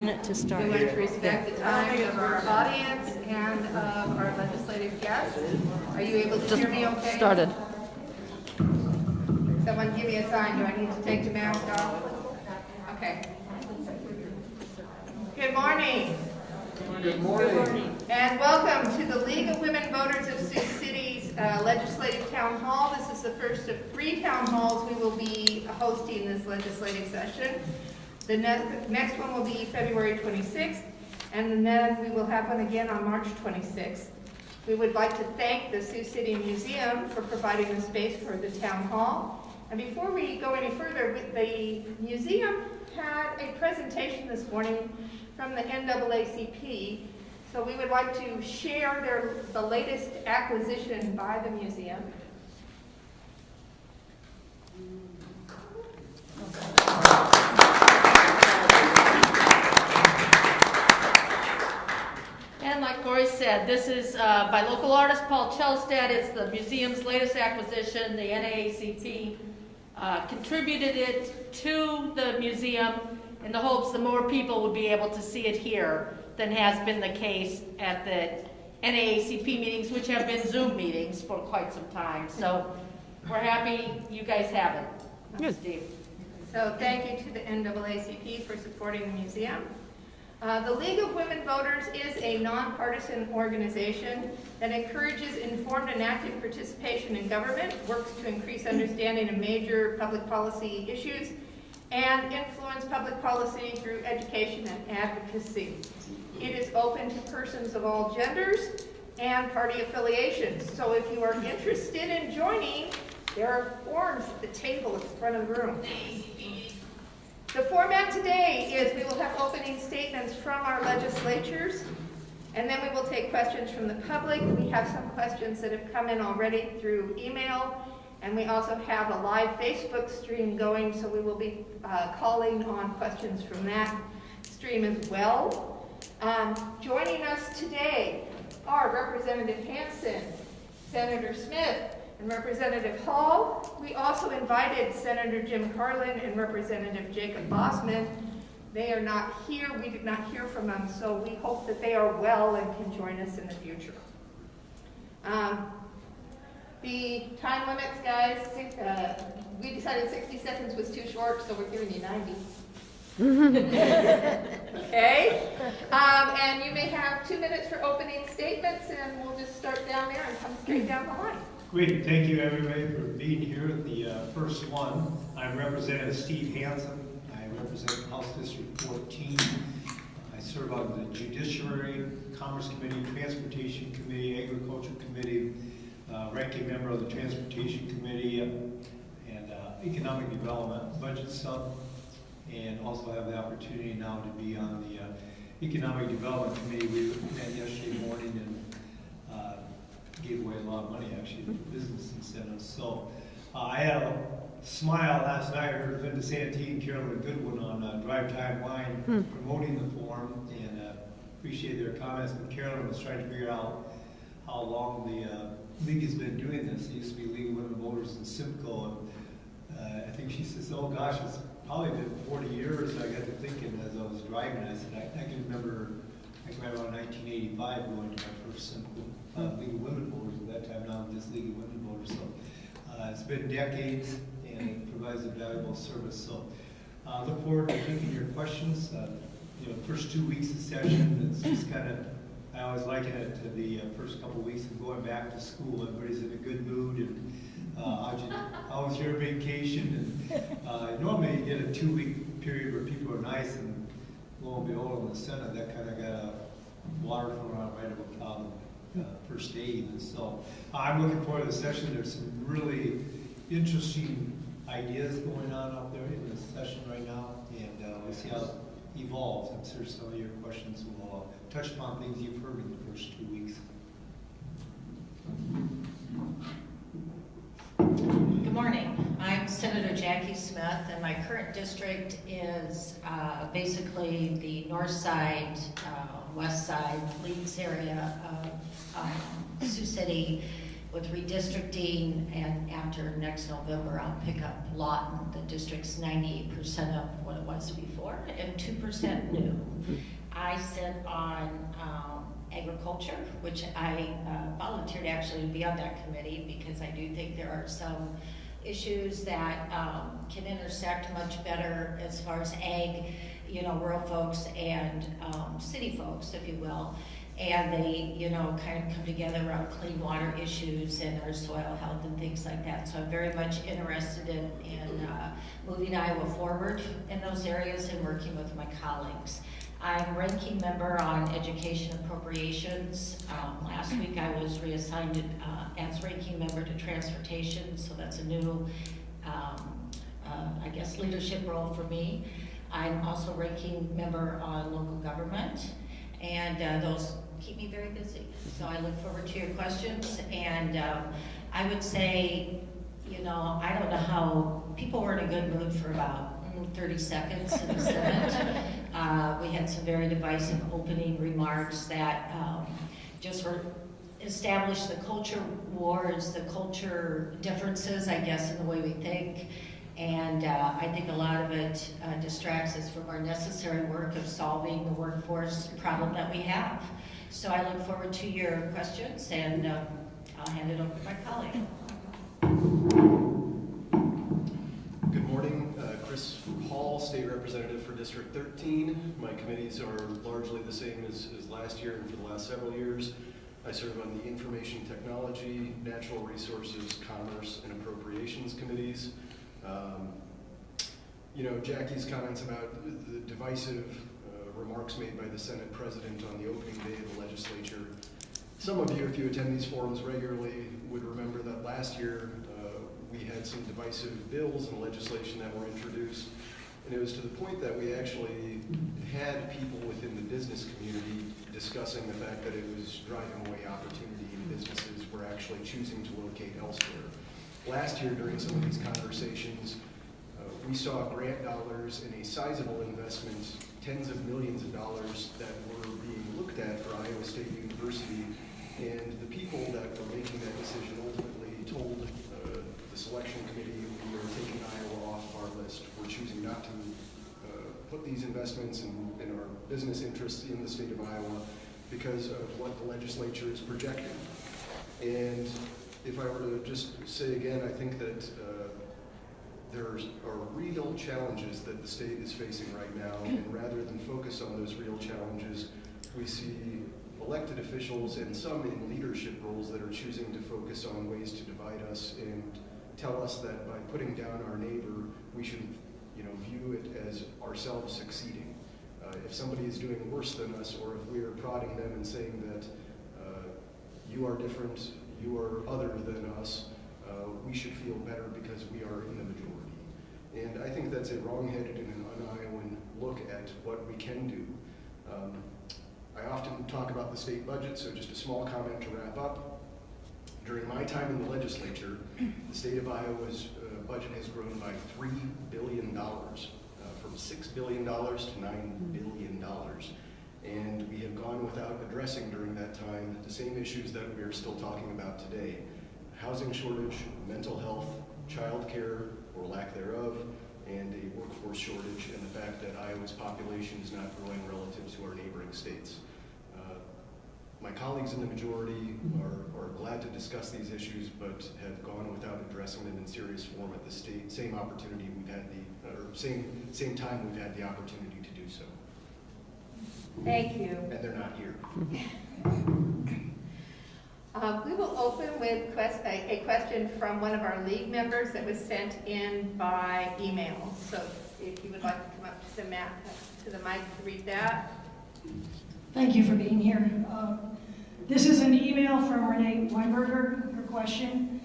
To start. We want to respect the time of our audience and of our legislative guests. Are you able to hear me okay? Started. Someone give me a sign. Do I need to take the mask off? Okay. Good morning. Good morning. And welcome to the League of Women Voters of Sioux City's Legislative Town Hall. This is the first of 3 town halls we will be hosting this legislative session. The next one will be February 26th, and then we will have one again on March 26th. We would like to thank the Sioux City Museum for providing the space for the town hall. And before we go any further, the museum had a presentation this morning from the NAACP. So we would like to share the latest acquisition by the museum. And like Corey said, this is by local artist Paul Chelstad. It's the museum's latest acquisition. The NAACP contributed it to the museum in the hopes that more people would be able to see it here than has been the case at the NAACP meetings, which have been Zoom meetings for quite some time. So we're happy you guys have it. Good. Steve. So thank you to the NAACP for supporting the museum. The League of Women Voters is a nonpartisan organization that encourages informed and active participation in government, works to increase understanding of major public policy issues, and influence public policy through education and advocacy. It is open to persons of all genders and party affiliations. So if you are interested in joining, there are forms at the table at the front of the room. The format today is we will have opening statements from our legislators, and then we will take questions from the public. We have some questions that have come in already through email, and we also have a live Facebook stream going, so we will be calling on questions from that stream as well. Joining us today are Representative Hansen, Senator Smith, and Representative Hall. We also invited Senator Jim Carlin and Representative Jacob Bossman. They are not here. We did not hear from them, so we hope that they are well and can join us in the future. The time limits, guys, we decided 60 seconds was too short, so we're giving you 90. Okay? And you may have 2 minutes for opening statements, and we'll just start down there and come straight down the line. Great, thank you everybody for being here at the first one. I'm Representative Steve Hansen. I represent House District 14. I serve on the Judiciary, Commerce Committee, Transportation Committee, Agriculture Committee, ranking member of the Transportation Committee, and Economic Development Budget Sub, and also have the opportunity now to be on the Economic Development Committee. We met yesterday morning and gave away a lot of money actually to business incentives. So I had a smile last night. I heard Linda Santee and Carolyn Goodwin on Drive Time Wine promoting the forum, and appreciate their comments. But Carolyn was trying to figure out how long the league has been doing this. It used to be League of Women Voters in Simcoe, and I think she says, oh gosh, it's probably been 40 years. I got to thinking as I was driving, I said, I can remember around 1985 going to my first Simcoe League of Women Voters. At that time, now just League of Women Voters. So it's been decades, and it provides a valuable service. So look forward to taking your questions. First 2 weeks of session, it's just kind of, I always liken it to the first couple of weeks of going back to school. Everybody's in a good mood, and how was your vacation? And normally you get a 2-week period where people are nice, and lo and behold, in the Senate, that kind of got a water around right about first aid. And so I'm looking forward to the session. There's some really interesting ideas going on out there in this session right now, and we'll see how it evolves. I'm sure some of your questions will touch upon things you've heard in the first 2 weeks. Good morning. I'm Senator Jackie Smith, and my current district is basically the north side, west side, Leeds area of Sioux City, with redistricting, and after next November, I'll pick up Lawton. The district's 98% of what it was before, and 2% new. I sit on agriculture, which I volunteered actually to be on that committee because I do think there are some issues that can intersect much better as far as ag, you know, rural folks and city folks, if you will. And they, you know, kind of come together around clean water issues and our soil health and things like that. So I'm very much interested in moving Iowa forward in those areas and working with my colleagues. I'm ranking member on education appropriations. Last week I was reassigned as ranking member to transportation, so that's a new, I guess, leadership role for me. I'm also ranking member on local government, and those keep me very busy. So I look forward to your questions, and I would say, you know, I don't know how, people were in a good mood for about 30 seconds in the Senate. We had some very divisive opening remarks that just were established the culture wars, the culture differences, I guess, in the way we think. And I think a lot of it distracts us from our necessary work of solving the workforce problem that we have. So I look forward to your questions, and I'll hand it over to my colleague. Good morning, Chris Hall, State Representative for District 13. My committees are largely the same as last year and for the last several years. I serve on the Information Technology, Natural Resources, Commerce, and Appropriations Committees. You know, Jackie's comments about the divisive remarks made by the Senate President on the opening day of the legislature. Some of you, if you attend these forums regularly, would remember that last year we had some divisive bills and legislation that were introduced, and it was to the point that we actually had people within the business community discussing the fact that it was driving away opportunity and businesses were actually choosing to locate elsewhere. Last year, during some of these conversations, we saw grant dollars and a sizable investment, tens of millions of dollars, that were being looked at for Iowa State University, and the people that were making that decision ultimately told the selection committee, we are taking Iowa off our list. We're choosing not to put these investments in our business interests in the state of Iowa because of what the legislature is projecting. And if I were to just say again, I think that there are real challenges that the state is facing right now, and rather than focus on those real challenges, we see elected officials and some in leadership roles that are choosing to focus on ways to divide us and tell us that by putting down our neighbor, we should, you know, view it as ourselves succeeding. If somebody is doing worse than us, or if we are prodding them and saying that you are different, you are other than us, we should feel better because we are in the majority. And I think that's a wrong-headed and an un-Iowan look at what we can do. I often talk about the state budget, so just a small comment to wrap up. During my time in the legislature, the state of Iowa's budget has grown by $3 billion, from $6 billion to $9 billion. And we have gone without addressing during that time the same issues that we are still talking about today. Housing shortage, mental health, child care, or lack thereof, and a workforce shortage, and the fact that Iowa's population is not growing relative to our neighboring states. My colleagues in the majority are glad to discuss these issues, but have gone without addressing them in serious form at the same opportunity we've had same time we've had the opportunity to do so. Thank you. And they're not here. We will open with a question from one of our league members that was sent in by email. So if you would like to come up to the mic to read that. Thank you for being here. This is an email from Renee Weinberger, her question.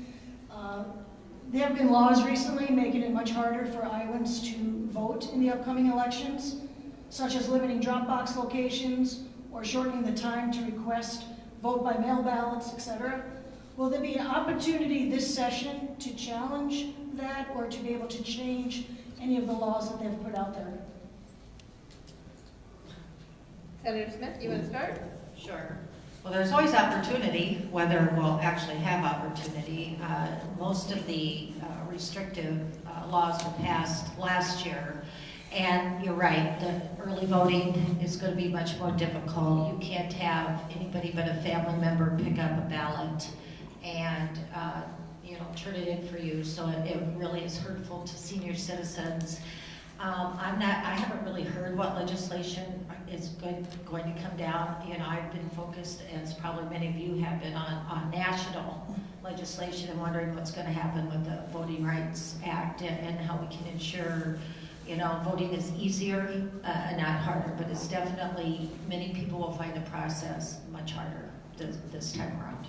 There have been laws recently making it much harder for Iowans to vote in the upcoming elections, such as limiting drop box locations or shortening the time to request vote by mail ballots, etc. Will there be an opportunity this session to challenge that or to be able to change any of the laws that they've put out there? Senator Smith, you want to start? Sure. Well, there's always opportunity, whether we'll actually have opportunity. Most of the restrictive laws were passed last year, and you're right, the early voting is going to be much more difficult. You can't have anybody but a family member pick up a ballot and turn it in for you, so it really is hurtful to senior citizens. I haven't really heard what legislation is going to come down. I've been focused, as probably many of you have been, on national legislation and wondering what's going to happen with the Voting Rights Act and how we can ensure, voting is easier, not harder, but it's definitely, many people will find the process much harder this time around.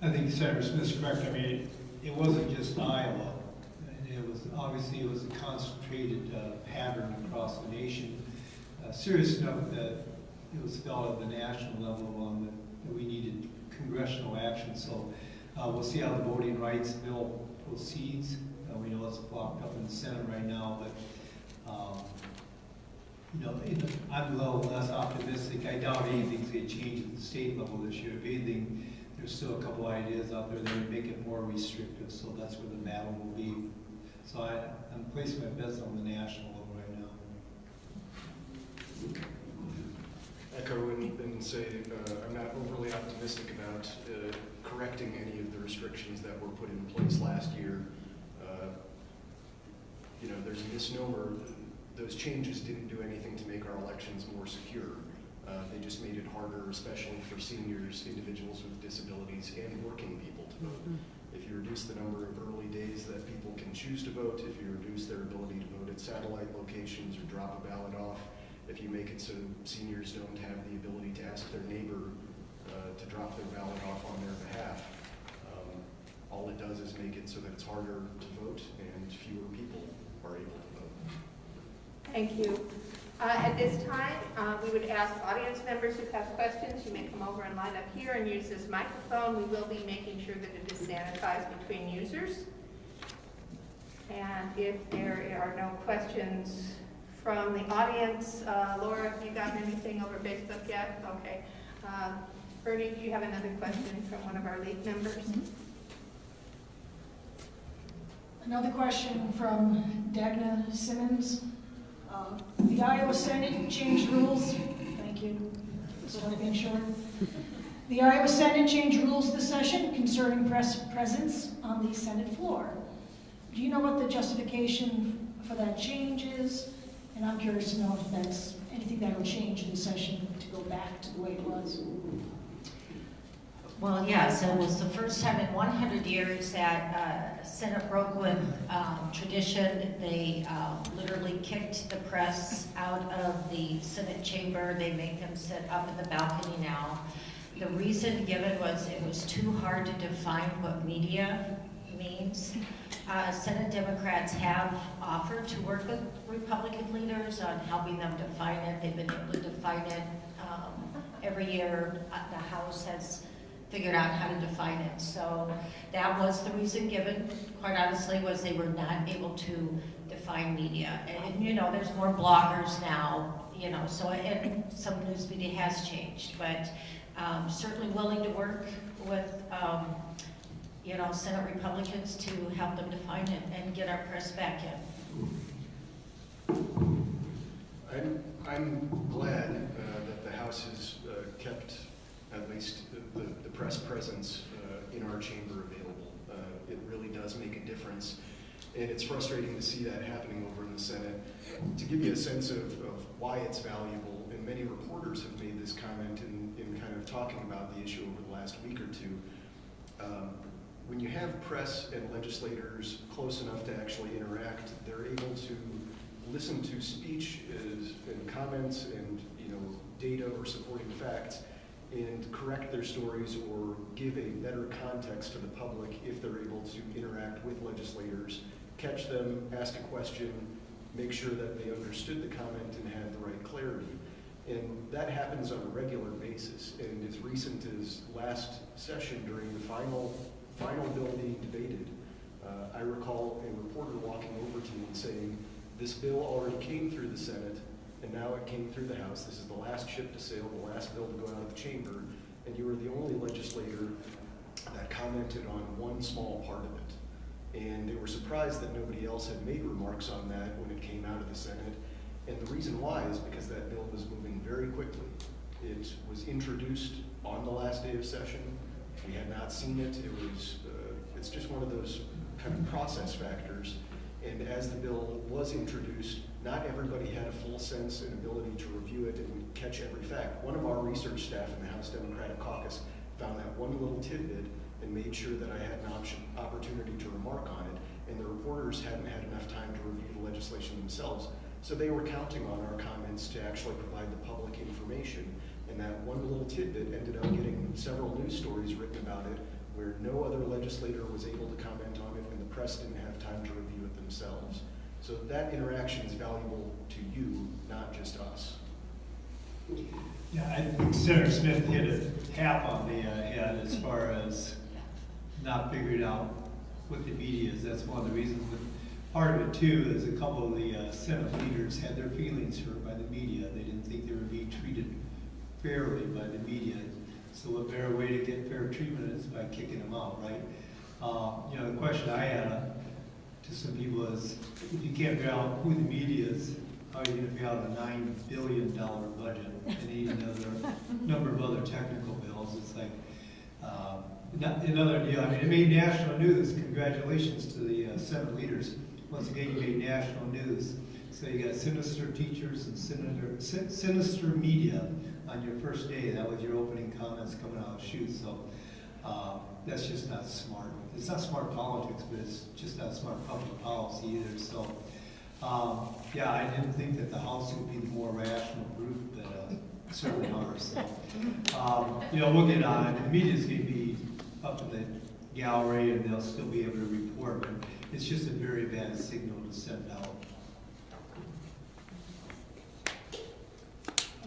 I think Senator Smith's correct. I mean, it wasn't just Iowa. It was a concentrated pattern across the nation, serious enough that it was felt at the national level that we needed congressional action. So we'll see how the voting rights bill proceeds. We know it's blocked up in the Senate right now, but I'm a little less optimistic. I doubt anything's going to change at the state level this year. If anything, there's still a couple ideas out there that would make it more restrictive, so that's where the battle will be. So I'm placing my bets on the national level right now. Echo and say I'm not overly optimistic about correcting any of the restrictions that were put in place last year. There's a misnomer. Those changes didn't do anything to make our elections more secure. They just made it harder, especially for seniors, individuals with disabilities, and working people to vote. If you reduce the number of early days that people can choose to vote, if you reduce their ability to vote at satellite locations or drop a ballot off, if you make it so seniors don't have the ability to ask their neighbor to drop their ballot off on their behalf, all it does is make it so that it's harder to vote and fewer people are able to vote. Thank you. At this time, we would ask audience members who have questions, you may come over and line up here and use this microphone. We will be making sure that it is sanitized between users. And if there are no questions from the audience, Laura, have you gotten anything over Facebook yet? Okay. Bernie, do you have another question from one of our league members? Another question from Dagna Simmons. The Iowa Senate changed rules. Thank you. Just want to make sure. The Iowa Senate changed rules this session concerning press presence on the Senate floor. Do you know what the justification for that change is? And I'm curious to know if that's anything that will change in the session to go back to the way it was. Well, yes, it was the first time in 100 years that Senate broke with tradition. They literally kicked the press out of the Senate chamber. They make them sit up in the balcony now. The reason given was it was too hard to define what media means. Senate Democrats have offered to work with Republican leaders on helping them define it. They've been able to define it every year. The House has figured out how to define it. So that was the reason given, quite honestly, was they were not able to define media. And there's more bloggers now, so and some news media has changed, but certainly willing to work with Senate Republicans to help them define it and get our press back in. I'm glad that the House has kept at least the press presence in our chamber available. It really does make a difference. And it's frustrating to see that happening over in the Senate. To give you a sense of why it's valuable, and many reporters have made this comment in kind of talking about the issue over the last week or two, when you have press and legislators close enough to actually interact, they're able to listen to speech and comments and data or supporting facts and correct their stories or give a better context to the public if they're able to interact with legislators, catch them, ask a question, make sure that they understood the comment and had the right clarity. And that happens on a regular basis. And as recent as last session during the final bill being debated, I recall a reporter walking over to me and saying, "This bill already came through the Senate. and now it came through the House. This is the last ship to sail, the last bill to go out of the chamber, and you were the only legislator that commented on one small part of it. And they were surprised that nobody else had made remarks on that when it came out of the Senate. And the reason why is because that bill was moving very quickly. It was introduced on the last day of session. We had not seen it. It's just one of those kind of process factors. And as the bill was introduced, not everybody had a full sense and ability to review it and catch every fact. One of our research staff in the House Democratic Caucus found that one little tidbit and made sure that I had an opportunity to remark on it. And the reporters hadn't had enough time to review the legislation themselves. So they were counting on our comments to actually provide the public information. And that one little tidbit ended up getting several news stories written about it where no other legislator was able to comment on it and the press didn't have time to review it themselves. So that interaction is valuable to you, not just us. Yeah, I think Senator Smith hit it half on the head as far as not figuring out what the media is. That's one of the reasons. But part of it too is a couple of the Senate leaders had their feelings hurt by the media. They didn't think they were being treated fairly by the media. So a better way to get fair treatment is by kicking them out, right? The question I had to some people is, if you can't figure out who the media is, how are you going to figure out a $9 billion budget and another number of other technical bills? It's like another deal. I mean, it made national news. Congratulations to the Senate leaders. Once again, you made national news. So you got sinister teachers and sinister media on your first day. That was your opening comments coming out of Sioux. So that's just not smart. It's not smart politics, but it's just not smart public policy either. So yeah, I didn't think that the House would be the more rational group, but certainly ours. So, we'll get on. The media's going to be up in the gallery, and they'll still be able to report. But it's just a very bad signal to send out.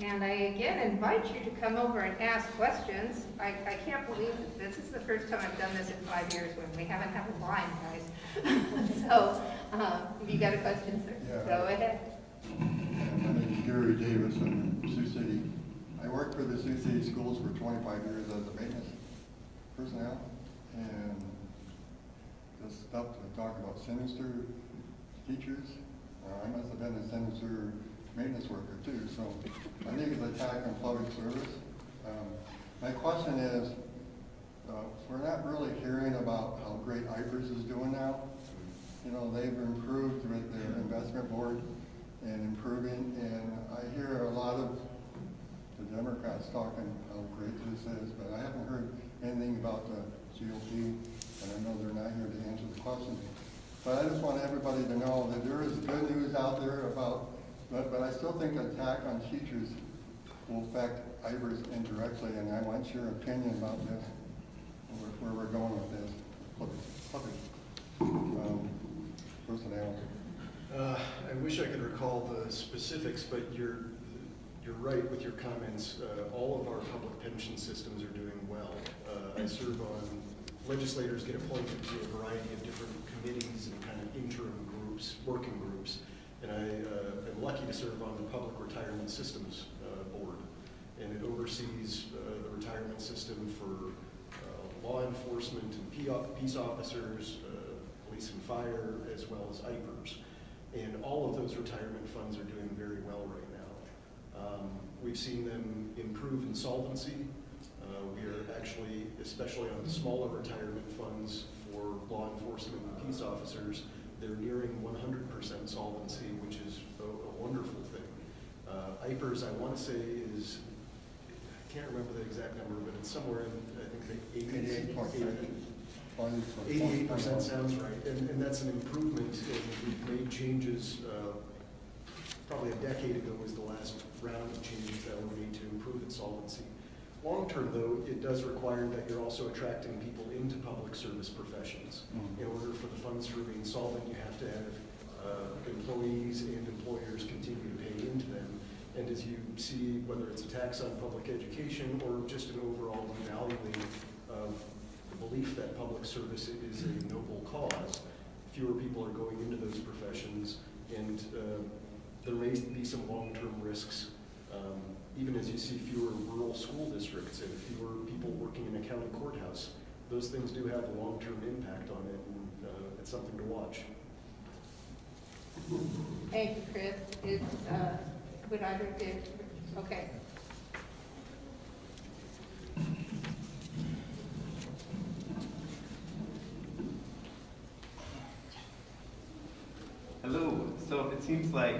And I again invite you to come over and ask questions. I can't believe that this is the first time I've done this in 5 years when we haven't had a line, guys. So, if you got a question, sir, Yeah. go ahead. My name is Gary Davis. I'm in Sioux City. I worked for the Sioux City Schools for 25 years as a maintenance personnel, and this stuff to talk about sinister teachers. I must have been a sinister maintenance worker too, so I think it's an attack on public service. My question is, we're not really hearing about how great IPERS is doing now. They've improved with their investment board and improving, and I hear a lot of the Democrats talking how great this is, but I haven't heard anything about the GOP, and I know they're not here to answer the question. But I just want everybody to know that there is good news out there about, but I still think the attack on teachers will affect IPERS indirectly, and I want your opinion about this, where we're going with this public personnel. I wish I could recall the specifics, but you're right with your comments. All of our public pension systems are doing well. I serve on, legislators get appointed to a variety of different committees and kind of interim groups, working groups, and I am lucky to serve on the Public Retirement Systems Board, and it oversees the retirement system for law enforcement and peace officers, police and fire, as well as IPERS. And all of those retirement funds are doing very well right now. We've seen them improve insolvency. We are actually, especially on the smaller retirement funds for law enforcement and peace officers, they're nearing 100% solvency, which is a wonderful thing. IPERS, I want to say, is, I can't remember the exact number, but it's somewhere in, I think, the 88% sounds right, and that's an improvement, and we've made changes. Probably a decade ago was the last round of changes that were made to improve its solvency. Long term, though, it does require that you're also attracting people into public service professions. In order for the funds to remain solvent, you have to have employees and employers continue to pay into them. And as you see, whether it's a tax on public education or just an overall devaluing of the belief that public service is a noble cause, fewer people are going into those professions, and there may be some long-term risks, even as you see fewer rural school districts and fewer people working in a county courthouse. Those things do have a long-term impact on it, and it's something to watch. Thank you, Chris. Would either of you? Okay. Hello. So it seems like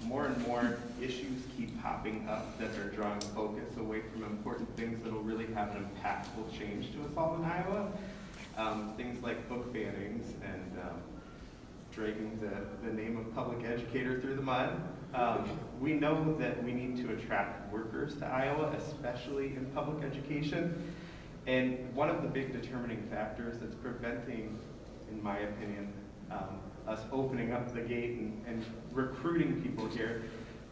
more and more issues keep popping up that are drawing focus away from important things that will really have an impactful change to us all in Iowa. Things like book bannings and dragging the name of public educator through the mud. We know that we need to attract workers to Iowa, especially in public education. And one of the big determining factors that's preventing, in my opinion, us opening up the gate and recruiting people here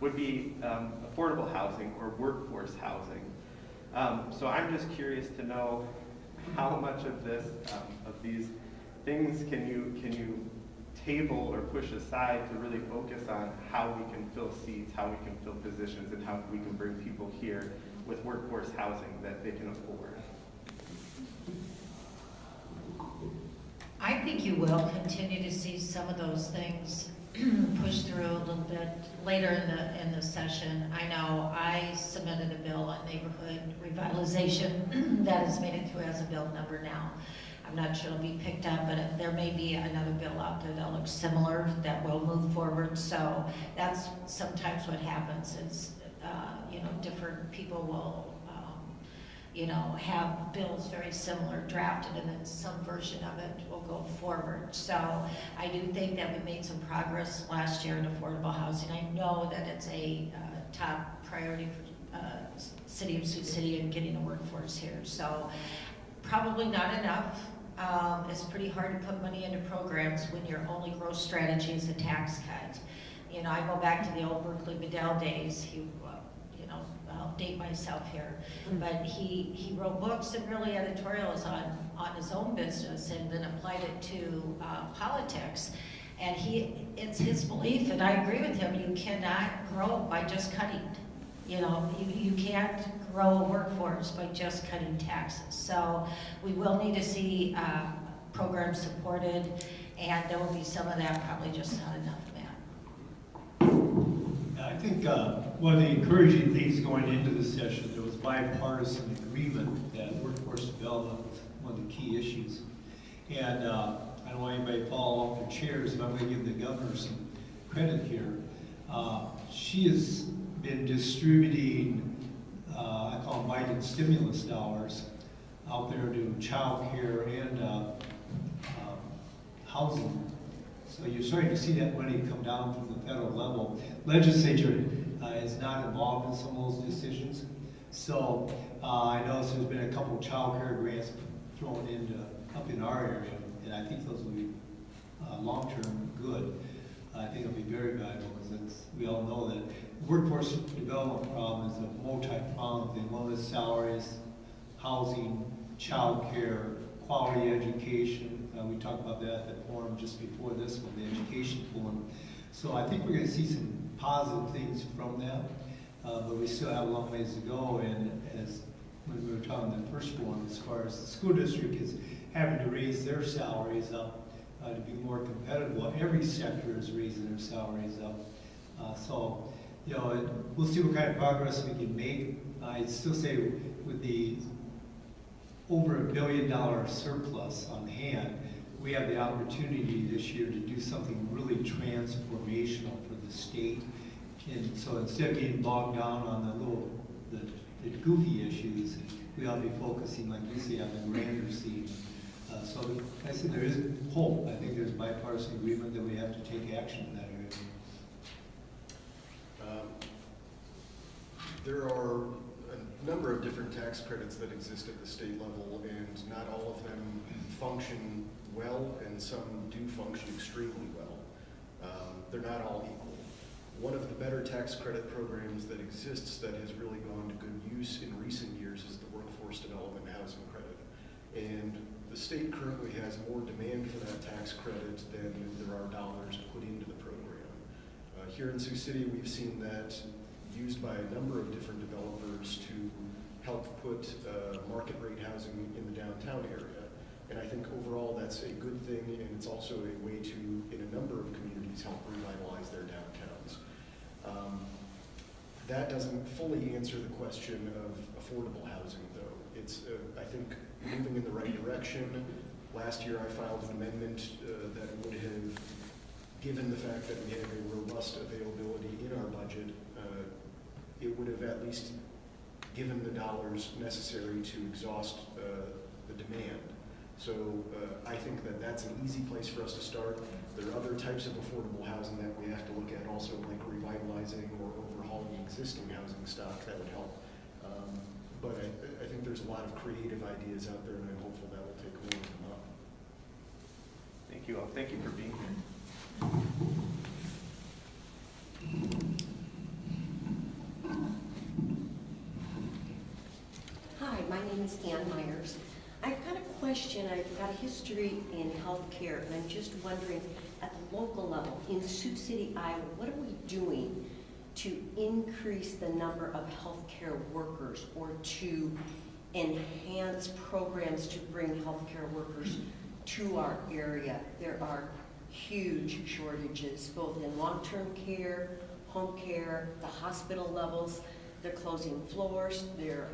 would be affordable housing or workforce housing. So I'm just curious to know how much of this, of these things can you table or push aside to really focus on how we can fill seats, how we can fill positions, and how we can bring people here with workforce housing that they can afford. I think you will continue to see some of those things pushed through a little bit later in the session. I know I submitted a bill on neighborhood revitalization that has made it through as a bill number now. I'm not sure it'll be picked up, but there may be another bill out there that looks similar that will move forward. So that's sometimes what happens is, different people will have bills very similar drafted, and then some version of it will go forward. So I do think that we made some progress last year in affordable housing. I know that it's a top priority for City of Sioux City and getting a workforce here. So probably not enough. It's pretty hard to put money into programs when your only growth strategy is a tax cut. I go back to the old Berkeley Bedell days. I'll date myself here, but he wrote books and really editorials on his own business and then applied it to politics. And it's his belief, and I agree with him, you cannot grow by just cutting. You can't grow a workforce by just cutting taxes. So we will need to see programs supported, and there will be some of that, probably just not enough, Matt. I think one of the encouraging things going into the session, there was bipartisan agreement that workforce development was one of the key issues. And I don't want anybody to fall off their chairs, but I'm going to give the governor some credit here. She has been distributing, I call them Biden stimulus dollars, out there to child care and housing. So you're starting to see that money come down from the federal level. Legislature is not involved in some of those decisions. So I know there's been a couple of child care grants thrown into up in our area, and I think those will be long-term good. I think it'll be very valuable because we all know that workforce development problem is a multi-pronged thing. One is salaries, housing, child care, quality education. We talked about that at the forum just before this one, the education forum. So I think we're going to see some positive things from that, but we still have a long ways to go. And as when we were talking in the first forum, as far as the school district is having to raise their salaries up to be more competitive, well, every sector is raising their salaries up. So we'll see what kind of progress we can make. I'd still say with the over $1 billion surplus on hand, we have the opportunity this year to do something really transformational for the state. And so instead of getting bogged down on the goofy issues, we ought to be focusing, like you say, on the grander scene. So I said there is hope. I think there's bipartisan agreement that we have to take action in that area. There are a number of different tax credits that exist at the state level, and not all of them function well, and some do function extremely well. They're not all equal. One of the better tax credit programs that exists that has really gone to good use in recent years is the Workforce Development Housing Credit. And the state currently has more demand for that tax credit than there are dollars put into the program. Here in Sioux City, we've seen that used by a number of different developers to help put market rate housing in the downtown area. And I think overall that's a good thing, and it's also a way to, in a number of communities, help revitalize their downtowns. That doesn't fully answer the question of affordable housing, though. It's, I think, moving in the right direction. Last year I filed an amendment that would have, given the fact that we have a robust availability in our budget, it would have at least given the dollars necessary to exhaust the demand. So I think that that's an easy place for us to start. There are other types of affordable housing that we have to look at also, like revitalizing or overhauling existing housing stock that would help. But I think there's a lot of creative ideas out there, and I'm hopeful that will take more of them up. Thank you all. Thank you for being here. Hi, my name is Ann Myers. I've got a question. I've got a history in healthcare, and I'm just wondering, at the local level, in Sioux City, Iowa, what are we doing to increase the number of healthcare workers or to enhance programs to bring healthcare workers to our area? There are huge shortages, both in long-term care, home care, the hospital levels. They're closing floors, they're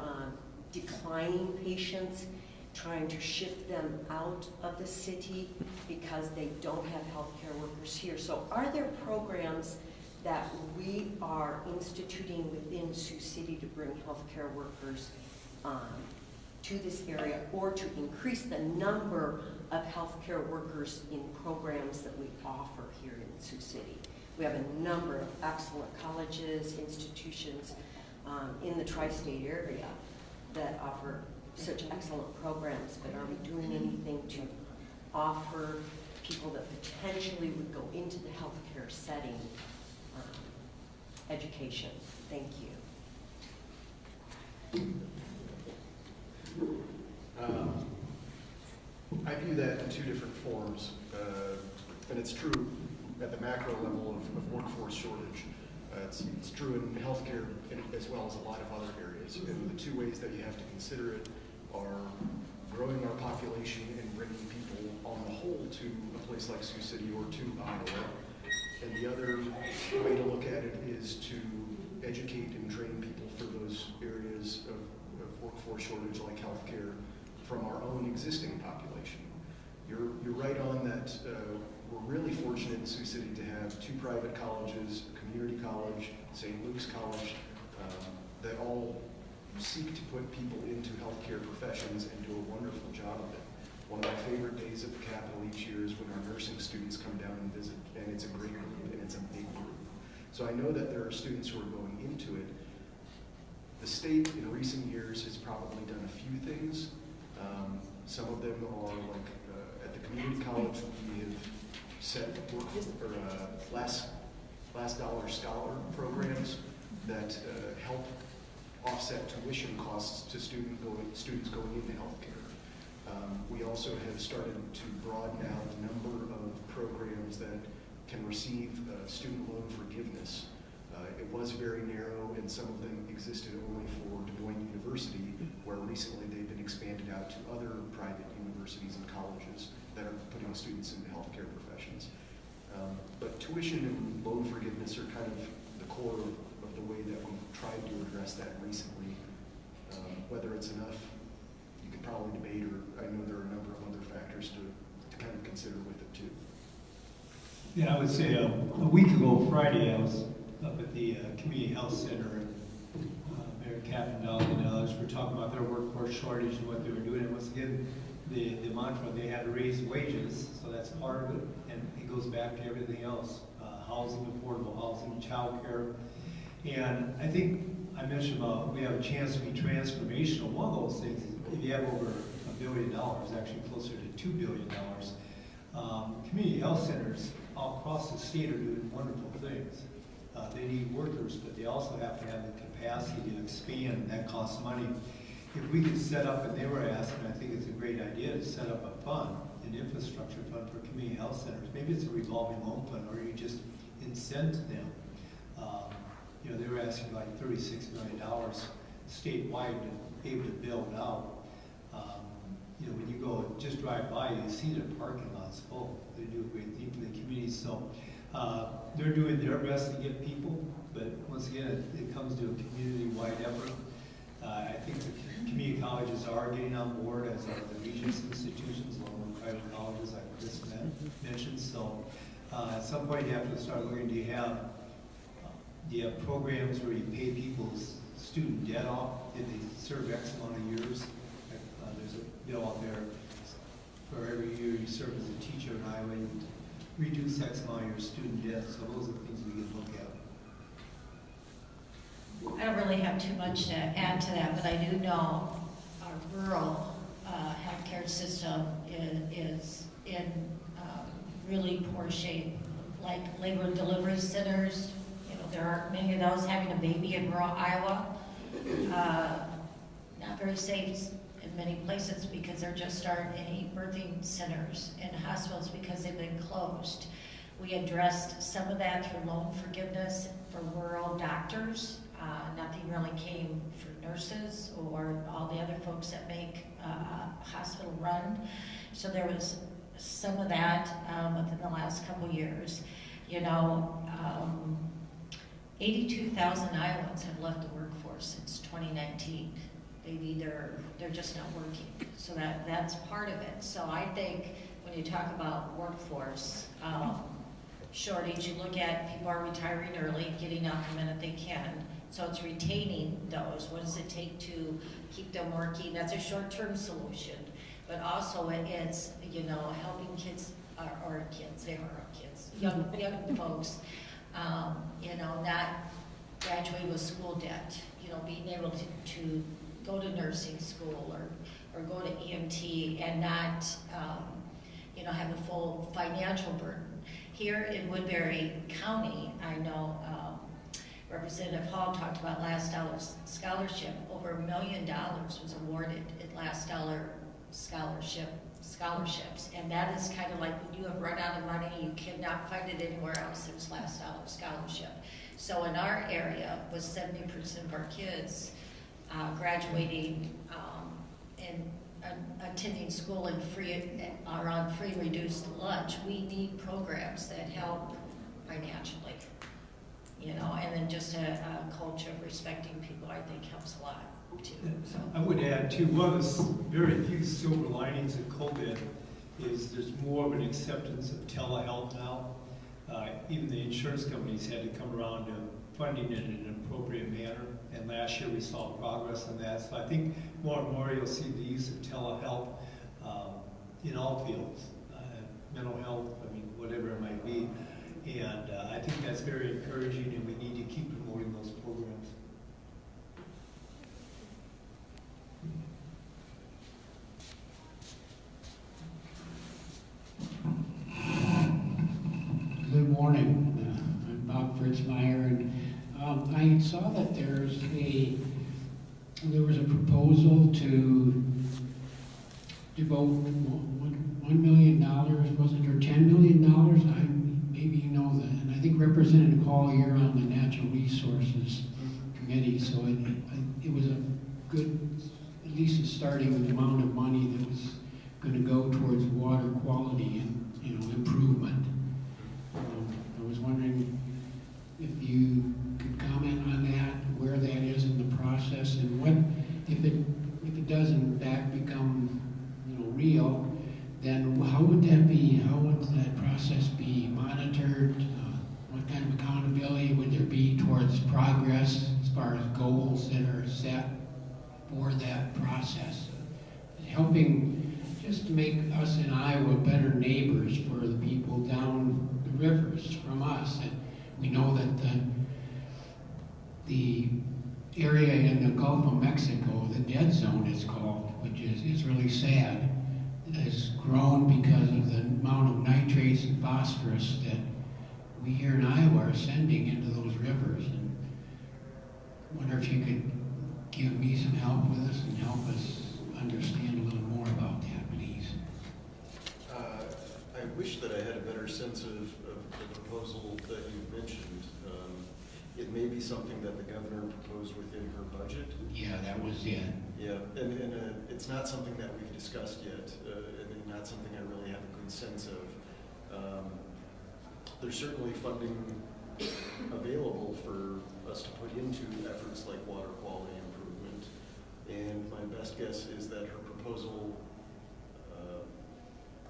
declining patients, trying to shift them out of the city because they don't have healthcare workers here. So are there programs that we are instituting within Sioux City to bring healthcare workers to this area, or to increase the number of healthcare workers in programs that we offer here in Sioux City? We have a number of excellent colleges, institutions in the tri-state area that offer such excellent programs, but are we doing anything to offer people that potentially would go into the healthcare setting education? Thank you. I view that in two different forms, and it's true at the macro level of workforce shortage. It's true in healthcare as well as a lot of other areas. And the two ways that you have to consider it are growing our population and bringing people on the whole to a place like Sioux City or to Iowa. And the other way to look at it is to educate and train people for those areas of workforce shortage like healthcare from our own existing population. You're right on that. We're really fortunate in Sioux City to have two private colleges, a community college, St. Luke's College, that all seek to put people into healthcare professions and do a wonderful job of it. One of my favorite days at the Capitol each year is when our nursing students come down and visit, and it's a great group, and it's a big group. So I know that there are students who are going into it. The state in recent years has probably done a few things. Some of them are like at the community college, we have set last dollar scholar programs that help offset tuition costs to students going into healthcare. We also have started to broaden out the number of programs that can receive student loan forgiveness. It was very narrow, and some of them existed only for Du Bois University, where recently they've been expanded out to other private universities and colleges that are putting students into healthcare professions. But tuition and loan forgiveness are kind of the core of the way that we've tried to address that recently. Whether it's enough, you could probably debate, or I know there are a number of other factors to kind of consider with it too. Yeah, I would say a week ago Friday, I was up at the Community Health Center, and Mayor Kappendall and others were talking about their workforce shortage and what they were doing. And once again, the mantra, they had to raise wages, so that's part of it, and it goes back to everything else, housing, affordable housing, childcare. And I think I mentioned about we have a chance to be transformational. One of those things is if you have over $1 billion, actually closer to $2 billion, community health centers all across the state are doing wonderful things. They need workers, but they also have to have the capacity to expand, and that costs money. If we could set up, and they were asking, I think it's a great idea to set up a fund, an infrastructure fund for community health centers. Maybe it's a revolving loan fund, or you just incent them You know, they were asking like $36 million statewide to be able to build out. You know, when you go just drive by, you see their parking lots full. They do a great thing for the community. So they're doing their best to get people, but once again, it comes to a community-wide effort. I think the community colleges are getting on board, as are the Regents institutions, along with private colleges like Chris mentioned. So at some point, you have to start looking, do you have programs where you pay people's student debt off? Did they serve X amount of years? There's a bill out there for every year you serve as a teacher in Iowa, you reduce X amount of your student debt. So those are the things we can look at. I don't really have too much to add to that, but I do know our rural healthcare system is in really poor shape. Like labor and delivery centers, you know, there aren't many of those. Having a baby in rural Iowa, not very safe in many places because there just aren't any birthing centers and hospitals because they've been closed. We addressed some of that through loan forgiveness for rural doctors. Nothing really came for nurses or all the other folks that make hospital run. So there was some of that within the last couple years. You know, 82,000 Iowans have left the workforce since 2019. They're just not working. So that's part of it. So I think when you talk about workforce shortage, you look at people are retiring early, getting out the minute they can. So it's retaining those. What does it take to keep them working? That's a short-term solution. But also it's, you know, helping kids, or kids, they are our kids, young folks, you know, not graduate with school debt, you know, being able to go to nursing school or go to EMT and not, you know, have a full financial burden. Here in Woodbury County, I know Representative Hall talked about Last Dollar Scholarship. Over $1 million was awarded in Last Dollar scholarships. And that is kind of like when you have run out of money, you cannot find it anywhere else, there's Last Dollar Scholarship. So in our area, with 70% of our kids graduating and attending school and are on free reduced lunch, we need programs that help financially, you know, and then just a culture of respecting people, I think, helps a lot too. So. I would add too, one of the very few silver linings of COVID is there's more of an acceptance of telehealth now. Even the insurance companies had to come around to funding it in an appropriate manner. And last year we saw progress on that. So I think more and more you'll see the use of telehealth in all fields, mental health, I mean, whatever it might be. And I think that's very encouraging, and we need to keep promoting those programs. Good morning. I'm Bob Fritzmeyer, and I saw that there was a proposal to devote $1 million, wasn't there $10 million? Maybe you know that. And I think Representative Hall, you're on the Natural Resources Committee, so it was a good, at least a starting amount of money that was going to go towards water quality and, you know, improvement. I was wondering if you could comment on that, where that is in the process, and what, if it does in fact become, you know, real, then how would that be? How would that process be monitored? What kind of accountability would there be towards progress as far as goals that are set for that process? Helping just to make us in Iowa better neighbors for the people down the rivers from us. And we know that the area in the Gulf of Mexico, the dead zone is called, which is really sad, has grown because of the amount of nitrates and phosphorus that we here in Iowa are sending into those rivers. And I wonder if you could give me some help with this and help us understand a little more about that, please. I wish that I had a better sense of the proposal that you mentioned. It may be something that the governor proposed within her budget. Yeah, that was it. Yeah, and it's not something that we've discussed yet, and not something I really have a good sense of. There's certainly funding available for us to put into efforts like water quality improvement, and my best guess is that her proposal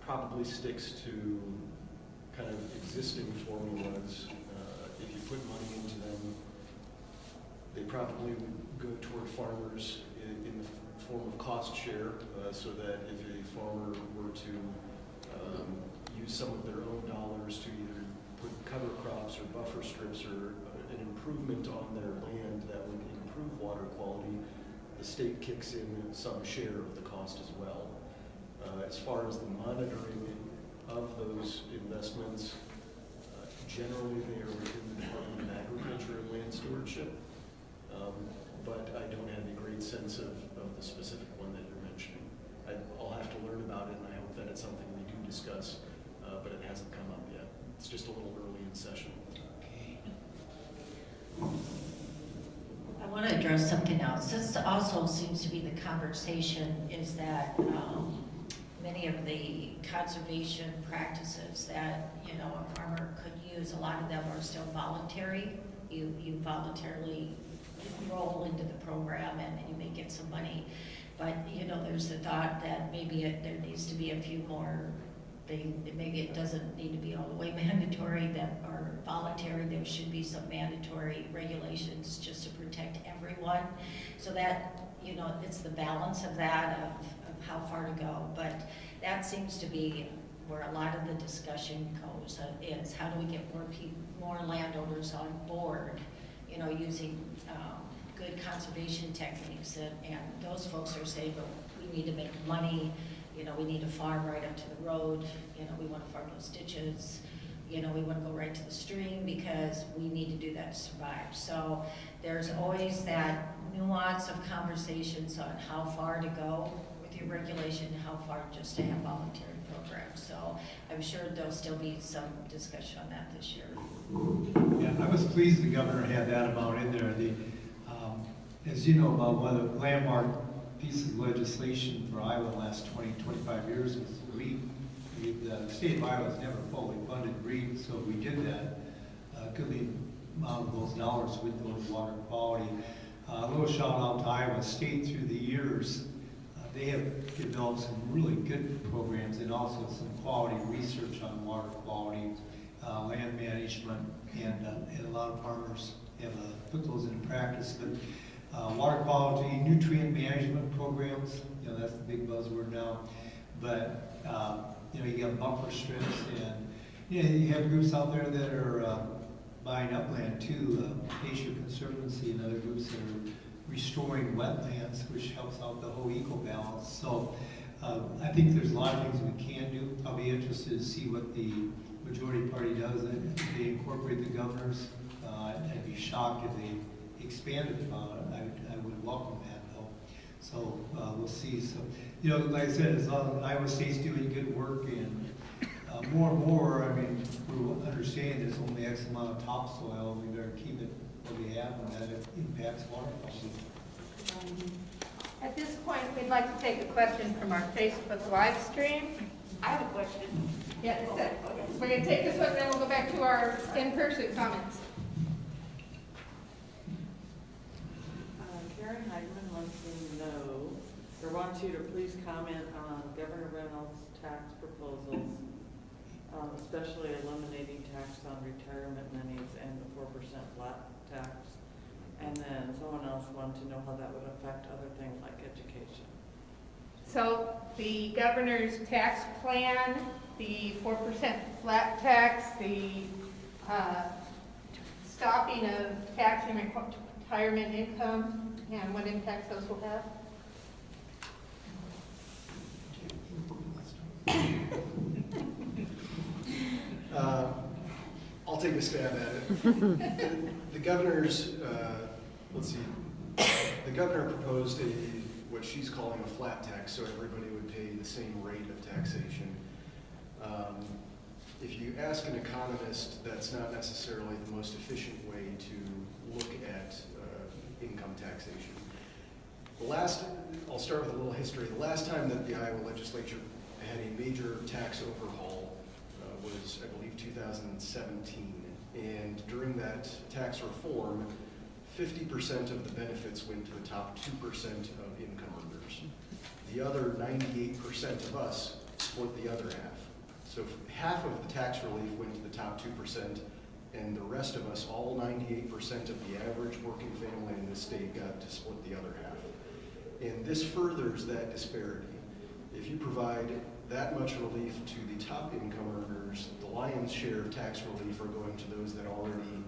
probably sticks to kind of existing formulas. If you put money into them, they probably would go toward farmers in the form of cost share, so that if a farmer were to use some of their own dollars to either put cover crops or buffer strips or an improvement on their land that would improve water quality, the state kicks in some share of the cost as well. As far as the monitoring of those investments, generally they are within the Department of Agriculture and Land Stewardship, but I don't have a great sense of the specific one that you're mentioning. I'll have to learn about it, and I hope that it's something we do discuss, but it hasn't come up yet. It's just a little early in session. I want to address something else. This also seems to be the conversation, is that many of the conservation practices that, you know, a farmer could use, a lot of them are still voluntary. You voluntarily enroll into the program and you may get some money. But, you know, there's the thought that maybe there needs to be a few more things. Maybe it doesn't need to be all the way mandatory that are voluntary. There should be some mandatory regulations just to protect everyone. So that, you know, it's the balance of that, of how far to go. But that seems to be where a lot of the discussion goes, is how do we get more landowners on board, you know, using good conservation techniques, and those folks are saying, but we need to make money, you know, we need to farm right up to the road, you know, we want to farm those ditches, you know, we want to go right to the stream because we need to do that to survive. So there's always that nuance of conversations on how far to go with your regulation, how far just to have voluntary programs. So I'm sure there'll still be some discussion on that this year. Yeah, I was pleased the governor had that amount in there. As you know, about one of the landmark pieces of legislation for Iowa the last 20, 25 years was REAP. The state of Iowa has never fully funded REAP, so we did that. Could be amount of those dollars would go to water quality. A little shout out to Iowa State through the years. They have developed some really good programs and also some quality research on water quality, land management, and a lot of farmers have put those into practice. But water quality, nutrient management programs, you know, that's the big buzzword now. But you know, you got buffer strips, and you know, you have groups out there that are buying up land too. Acacia Conservancy and other groups that are restoring wetlands, which helps out the whole eco balance. So I think there's a lot of things we can do. I'll be interested to see what the majority party does. If they incorporate the governors, I'd be shocked if they expanded upon it. I would welcome that though. So we'll see. So, you know, like I said, as long as Iowa State's doing good work, and more and more, I mean, we understand there's only X amount of topsoil. We better keep it what we have, and that it impacts water quality. At this point, we'd like to take a question from our Facebook live stream. I have a question. Yeah, we're going to take this one, and then we'll go back to our in-person comments. Karen Heidman wants to know, or wants you to please comment on Governor Reynolds' tax proposals, especially eliminating tax on retirement monies and the 4% flat tax. And then someone else wanted to know how that would affect other things like education. So the governor's tax plan, the 4% flat tax, the stopping of taxing retirement income, and what impacts those will have? I'll take a stab at it. The governor's, let's see, the governor proposed what she's calling a flat tax, so everybody would pay the same rate of taxation. If you ask an economist, that's not necessarily the most efficient way to look at income taxation. I'll start with a little history. The last time that the Iowa legislature had a major tax overhaul was, I believe, 2017. And during that tax reform, 50% of the benefits went to the top 2% of income earners. The other 98% of us split the other half. So half of the tax relief went to the top 2%, and the rest of us, all 98% of the average working family in this state, got to split the other half. And this furthers that disparity. If you provide that much relief to the top income earners, the lion's share of tax relief are going to those that already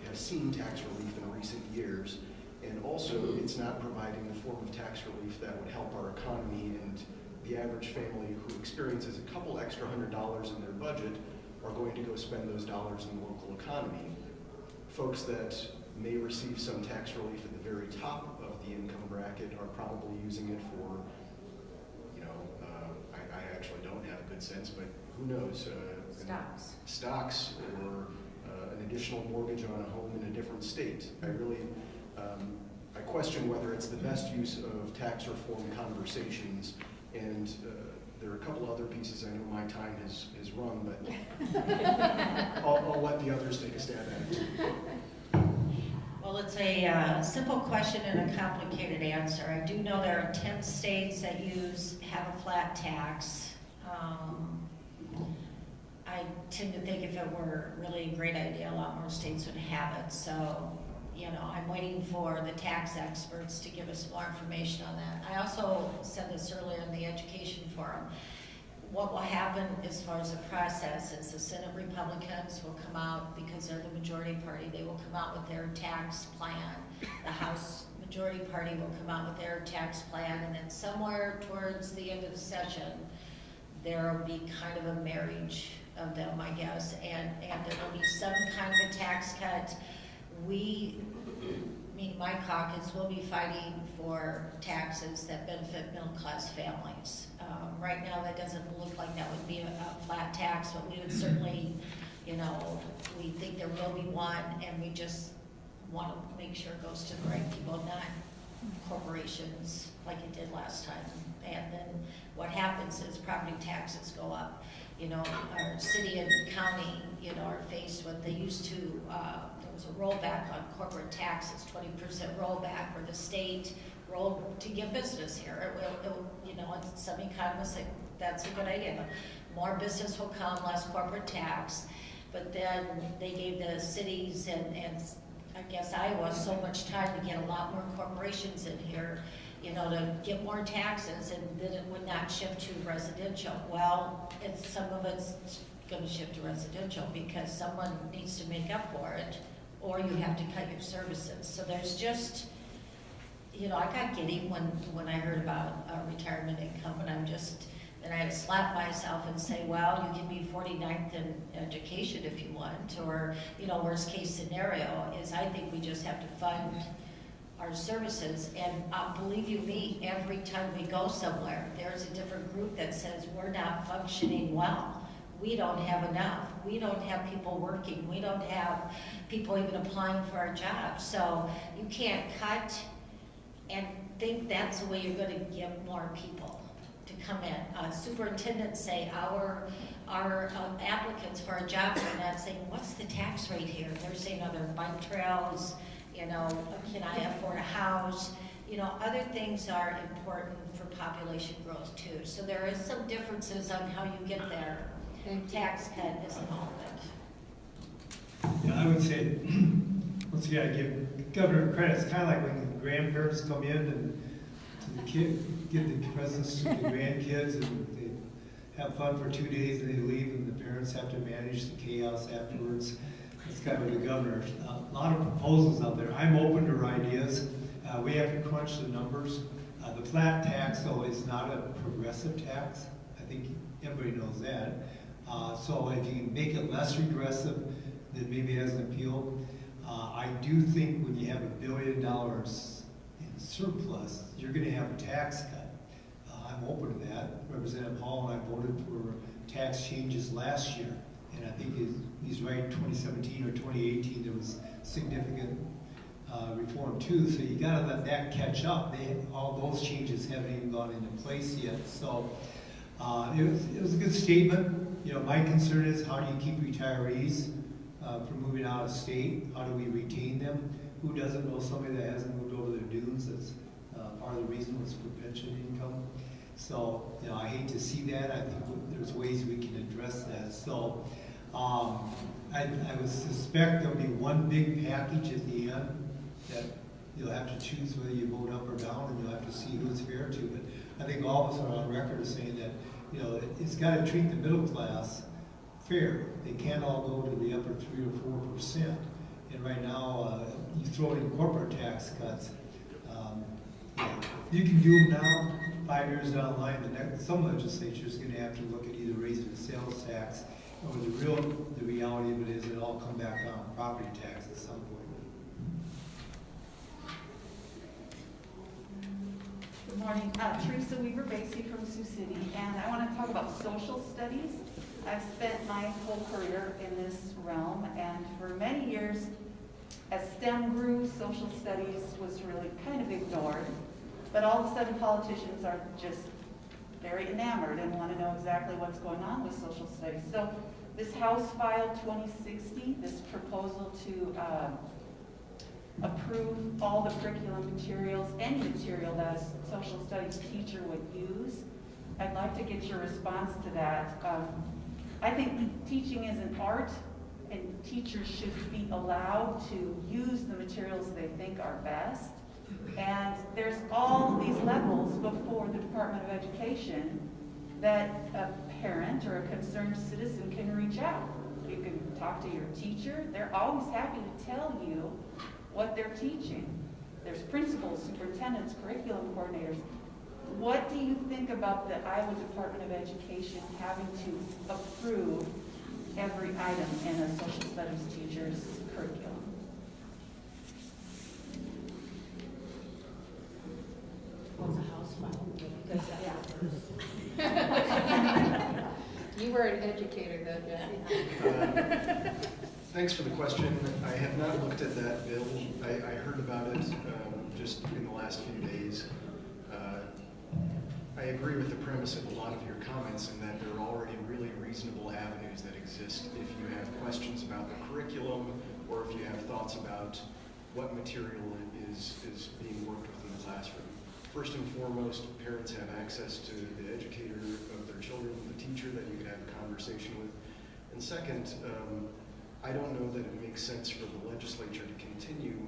have seen tax relief in recent years. And also, it's not providing the form of tax relief that would help our economy, and the average family who experiences a couple extra $100 in their budget are going to go spend those dollars in the local economy. Folks that may receive some tax relief at the very top of the income bracket are probably using it for, I actually don't have a good sense, but who knows? Stocks, or an additional mortgage on a home in a different state. I question whether it's the best use of tax reform conversations, and there are a couple other pieces. I know my time has run, but I'll let the others take a stab at it. Well, it's a simple question and a complicated answer. I do know there are 10 states that have a flat tax. I tend to think if it were really a great idea, a lot more states would have it. So, I'm waiting for the tax experts to give us more information on that. I also said this earlier in the education forum. What will happen as far as the process is the Senate Republicans will come out, because they're the majority party, they will come out with their tax plan. The House majority party will come out with their tax plan, and then somewhere towards the end of the session, there will be kind of a marriage of them, I guess, and there will be some kind of a tax cut. My caucus will be fighting for taxes that benefit middle-class families. Right now, that doesn't look like that would be a flat tax, but we would certainly, we think there will be one, and we just want to make sure it goes to the right people, not corporations like it did last time. And then what happens is property taxes go up. Our city and county, are faced with, they used to, there was a rollback on corporate taxes, 20% rollback, where the state rolled to get business here. Some economists think that's a good idea. More business will come, less corporate tax. But then they gave the cities and I guess Iowa so much time to get a lot more corporations in here, to get more taxes, and then it would not shift to residential. Well, some of it's going to shift to residential because someone needs to make up for it, or you have to cut your services. So there's just, I got giddy when I heard about retirement income, and then I had to slap myself and say, well, you can be 49th in education if you want, or, worst case scenario is I think we just have to fund our services. And believe you me, every time we go somewhere, there's a different group that says we're not functioning well. We don't have enough. We don't have people working. We don't have people even applying for our jobs. So you can't cut and think that's the way you're going to get more people to come in. Superintendents say our applicants for our jobs are not saying, what's the tax rate here? They're saying other bike trails, can I afford a house? Other things are important for population growth too. So there is some differences on how you get there. Tax cut isn't all of it. Yeah, I would say, once again, I give Governor credit. It's kind of like when the grandparents come in and give the presents to the grandkids, and they have fun for 2 days and they leave, and the parents have to manage the chaos afterwards. It's kind of the governor. A lot of proposals out there. I'm open to ideas. We have to crunch the numbers. The flat tax, though, is not a progressive tax. I think everybody knows that. So if you can make it less regressive, then maybe it has an appeal. I do think when you have $1 billion in surplus, you're going to have a tax cut. I'm open to that. Representative Hall and I voted for tax changes last year, and I think he's right. 2017 or 2018, there was significant reform too, so you gotta let that catch up. All those changes haven't even gone into place yet, so it was a good statement. You know, my concern is how do you keep retirees from moving out of state? How do we retain them? Who doesn't know somebody that hasn't moved over the dunes? That's part of the reason was for pension income. So, you know, I hate to see that. I think there's ways we can address that. So, I would suspect there'll be one big package at the end that you'll have to choose whether you vote up or down, and you'll have to see who it's fair to. But I think all of us are on record as saying that, you know, it's got to treat the middle class fair. They can't all go to the upper 3 or 4%. And right now, you throw in corporate tax cuts. You can do them now. 5 years down the line, some legislature is going to have to look at either raising the sales tax, or the reality of it is it'll all come back on property tax at some point. Good morning, Teresa Weaver-Basie from Sioux City, and I want to talk about social studies. I've spent my whole career in this realm, and for many years, as STEM grew, social studies was really kind of ignored. But all of a sudden, politicians are just very enamored and want to know exactly what's going on with social studies. So this House File 2060, this proposal to approve all the curriculum materials, any material that a social studies teacher would use, I'd like to get your response to that. I think teaching is an art, and teachers should be allowed to use the materials they think are best. And there's all these levels before the Department of Education that a parent or a concerned citizen can reach out. You can talk to your teacher. They're always happy to tell you what they're teaching. There's principals, superintendents, curriculum coordinators. What do you think about the Iowa Department of Education having to approve every item in a social studies teacher's curriculum? What's a house file? You were an educator though, Jesse. Thanks for the question. I have not looked at that bill. I heard about it just in the last few days. I agree with the premise of a lot of your comments in that there are already really reasonable avenues that exist if you have questions about the curriculum or if you have thoughts about what material is being worked with in the classroom. First and foremost, parents have access to the educator of their children, the teacher that you can have a conversation with. And second, I don't know that it makes sense for the legislature to continue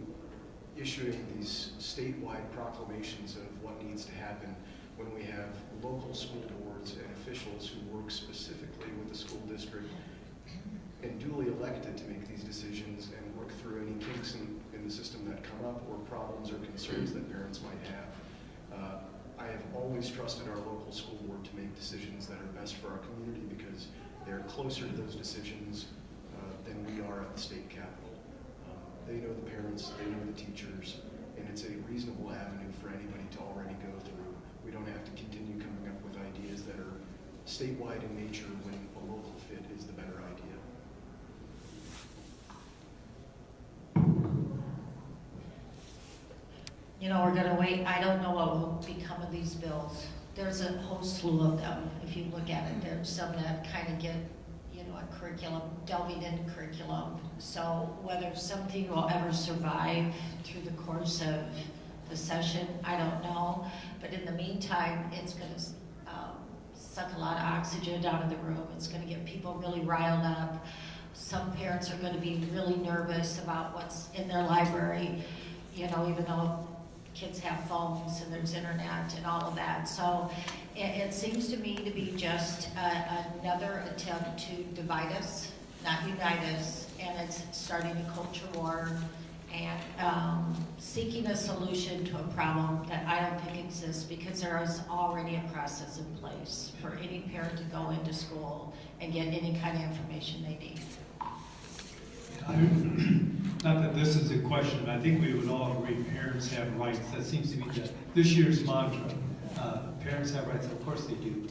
issuing these statewide proclamations of what needs to happen when we have local school boards and officials who work specifically with the school district and duly elected to make these decisions and work through any kinks in the system that come up or problems or concerns that parents might have. I have always trusted our local school board to make decisions that are best for our community because they're closer to those decisions than we are at the state capitol. They know the parents, they know the teachers, and it's a reasonable avenue for anybody to already go through. We don't have to continue coming up with ideas that are statewide in nature when a local fit is the better idea. You know, we're gonna wait. I don't know what will become of these bills. There's a whole slew of them. If you look at it, there's some that kind of get, you know, a curriculum, delving into curriculum. So whether something will ever survive through the course of the session, I don't know. But in the meantime, it's gonna suck a lot of oxygen out of the room. It's gonna get people really riled up. Some parents are gonna be really nervous about what's in their library, you know, even though kids have phones and there's internet and all of that. So it seems to me to be just another attempt to divide us, not unite us, and it's starting a culture war and seeking a solution to a problem that I don't think exists because there is already a process in place for any parent to go into school and get any kind of information they need. Not that this is a question, but I think we would all agree parents have rights. That seems to be this year's mantra. Parents have rights, of course they do.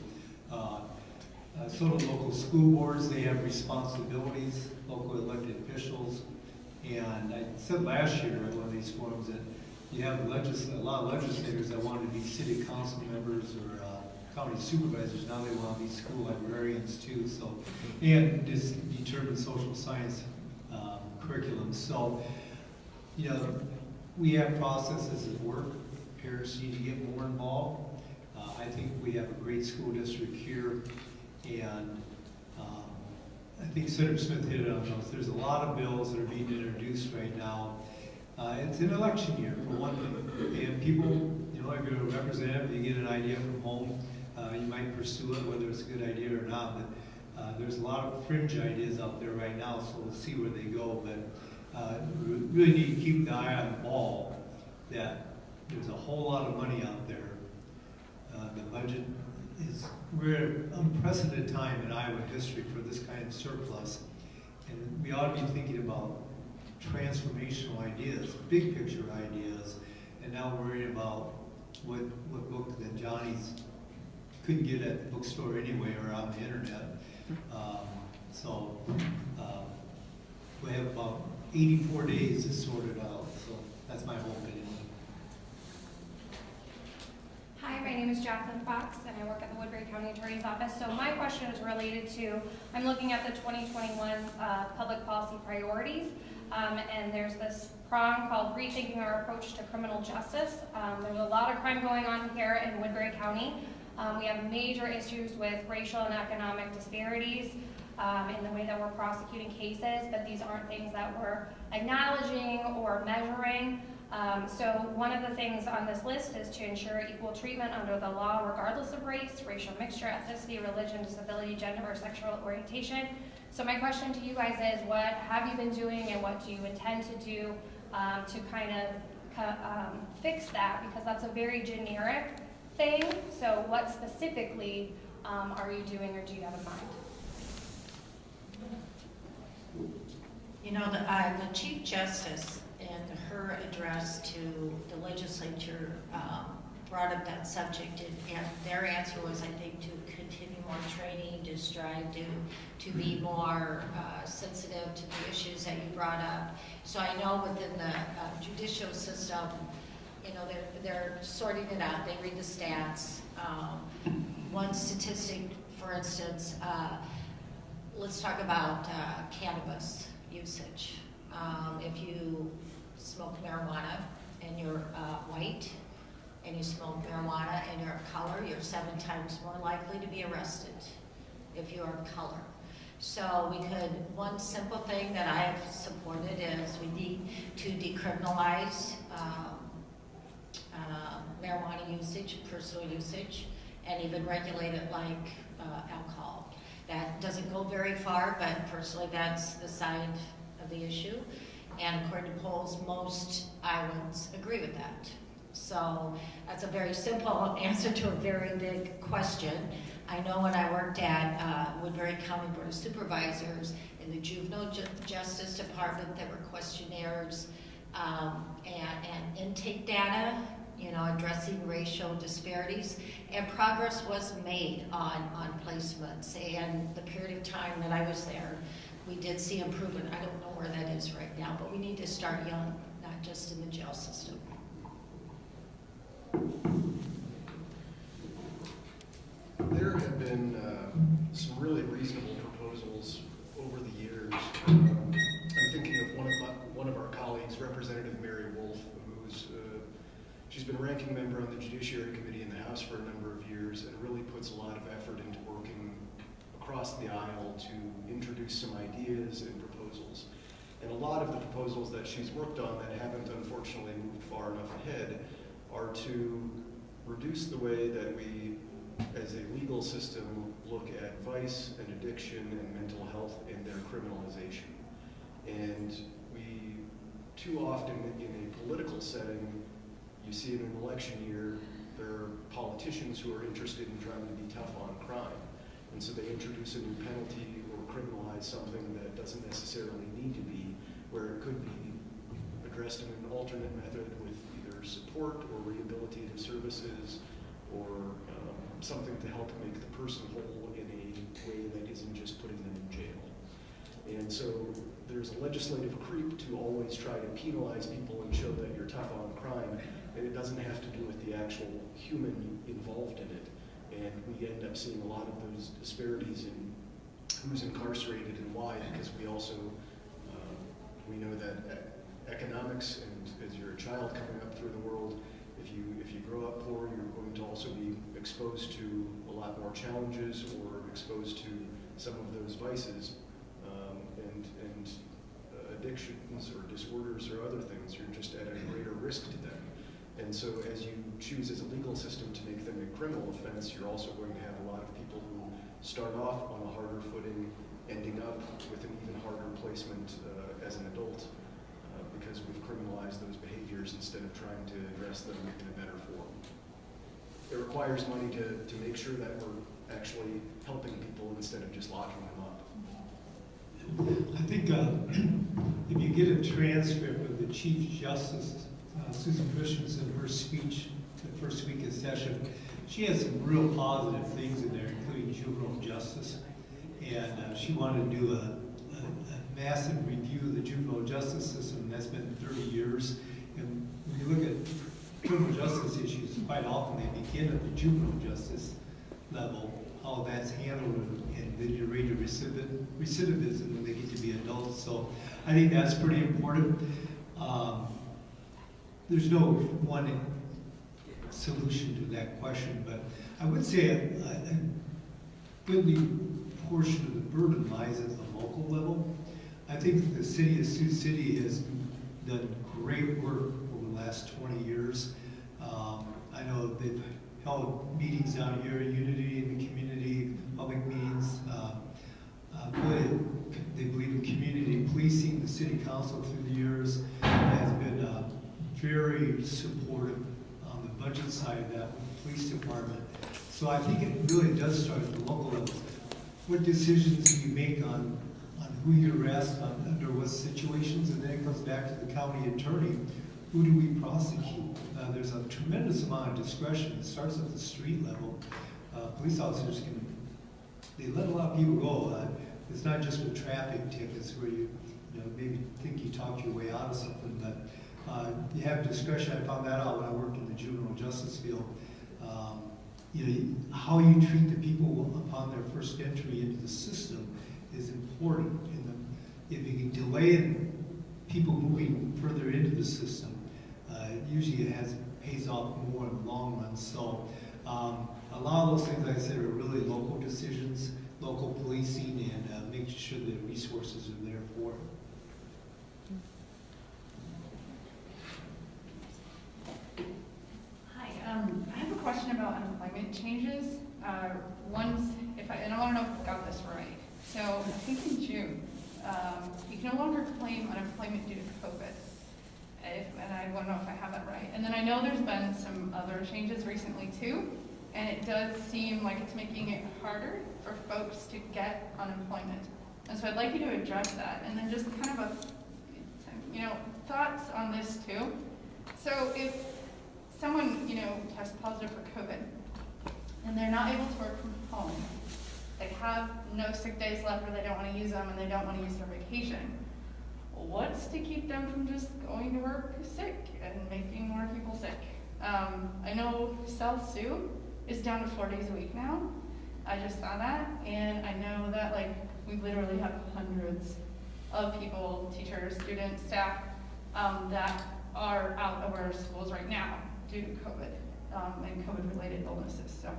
So do local school boards, they have responsibilities, local elected officials. And I said last year at one of these forums that you have a lot of legislators that wanted to be city council members or county supervisors. Now they want to be school librarians too. So, and this determined social science curriculum. So, you know, we have processes at work. Parents need to get more involved. I think we have a great school district here, and I think Senator Smith hit it on those. There's a lot of bills that are being introduced right now. It's an election year, for one thing, and people, you know, if you're a representative, you get an idea from home, you might pursue it, whether it's a good idea or not, but there's a lot of fringe ideas out there right now, so we'll see where they go, but we really need to keep the eye on the ball, that there's a whole lot of money out there. The budget we're at an unprecedented time in Iowa district for this kind of surplus, and we ought to be thinking about transformational ideas, big picture ideas, and now worrying about what book that Johnny's couldn't get at the bookstore anyway or on the internet. We have about 84 days to sort it out, so that's my hope anyway. Hi, my name is Jacqueline Fox, and I work at the Woodbury County Attorney's Office. So my question is related to, I'm looking at the 2021 public policy priorities, and there's this prong called rethinking our approach to criminal justice. There's a lot of crime going on here in Woodbury County. We have major issues with racial and economic disparities in the way that we're prosecuting cases, but these aren't things that we're acknowledging or measuring. So one of the things on this list is to ensure equal treatment under the law regardless of race, racial mixture, ethnicity, religion, disability, gender, or sexual orientation. So my question to you guys is, what have you been doing and what do you intend to do to kind of fix that? Because that's a very generic thing. So what specifically are you doing or do you have in mind? You know, the Chief Justice in her address to the legislature brought up that subject, and their answer was, I think, to continue more training, to strive to be more sensitive to the issues that you brought up. So I know within the judicial system, you know, they're sorting it out. They read the stats. One statistic, for instance, let's talk about cannabis usage. If you smoke marijuana and you're white, and you smoke marijuana and you're of color, you're 7 times more likely to be arrested if you're of color. So one simple thing that I have supported is we need to decriminalize marijuana usage, personal usage, and even regulate it like alcohol. That doesn't go very far, but personally that's the side of the issue. And according to polls, most Iowans agree with that. So that's a very simple answer to a very big question. I know when I worked at Woodbury County Board of Supervisors in the Juvenile Justice Department, there were questionnaires and intake data, you know, addressing racial disparities, and progress was made on placements. And the period of time that I was there, we did see improvement. I don't know where that is right now, but we need to start young, not just in the jail system. There have been some really reasonable proposals over the years. I'm thinking of one of our colleagues, Representative Mary Wolf, she's been ranking member on the Judiciary Committee in the House for a number of years and really puts a lot of effort into working across the aisle to introduce some ideas and proposals. And a lot of the proposals that she's worked on that haven't unfortunately moved far enough ahead are to reduce the way that we, as a legal system, look at vice and addiction and mental health and their criminalization. And we, too often in a political setting, you see in an election year, there are politicians who are interested in trying to be tough on crime. And so they introduce a new penalty or criminalize something that doesn't necessarily need to be, where it could be addressed in an alternate method with either support or rehabilitative services or something to help make the person whole in a way that isn't just putting them in jail. And so there's a legislative creep to always try to penalize people and show that you're tough on crime, and it doesn't have to do with the actual human involved in it. And we end up seeing a lot of those disparities in who's incarcerated and why, because we also, we know that economics, and as you're a child coming up through the world, if you grow up poor, you're going to also be exposed to a lot more challenges or exposed to some of those vices and addictions or disorders or other things. You're just at a greater risk to them. And so as you choose as a legal system to make them a criminal offense, you're also going to have a lot of people who start off on a harder footing, ending up with an even harder placement as an adult because we've criminalized those behaviors instead of trying to address them in a better form. It requires money to make sure that we're actually helping people instead of just locking them up. I think if you get a transcript of the Chief Justice, Susan Christensen, her speech the first week of session, she has some real positive things in there, including juvenile justice. And she wanted to do a massive review of the juvenile justice system. That's been 30 years. And when you look at criminal justice issues, quite often they begin at the juvenile justice level, how that's handled, and then your rate of recidivism when they get to be adults. So I think that's pretty important. There's no one solution to that question, but I would say a goodly portion of the burden lies at the local level. I think the city of Sioux City has done great work over the last 20 years. I know they've held meetings down here, unity in the community, public meetings. They believe in community policing. The city council through the years has been very supportive on the budget side of that with the police department. So I think it really does start at the local level. What decisions do you make on who you arrest, under what situations, and then it comes back to the county attorney. Who do we prosecute? There's a tremendous amount of discretion. It starts at the street level. Police officers they let a lot of people go. It's not just with traffic tickets where you maybe think you talk your way out of something, but you have discretion. I found that out when I worked in the juvenile justice field. How you treat the people upon their first entry into the system is important. If you can delay people moving further into the system, usually it pays off more in the long run. So a lot of those things, like I said, are really local decisions, local policing, and making sure that resources are there for it. I have a question about unemployment changes. One's, and I want to know if I got this right. So I think in June, you can no longer claim unemployment due to COVID. And I want to know if I have that right. And then I know there's been some other changes recently too, and it does seem like it's making it harder for folks to get unemployment. And so I'd like you to address that. And then just kind of thoughts on this too. So if someone, tests positive for COVID, and they're not able to work from home, they have no sick days left, or they don't want to use them, and they don't want to use their vacation, what's to keep them from just going to work sick and making more people sick? I know South Sioux is down to 4 days a week now. I just saw that, and I know that we literally have hundreds of people, teachers, students, staff, that are out of our schools right now due to COVID and COVID-related illnesses. So,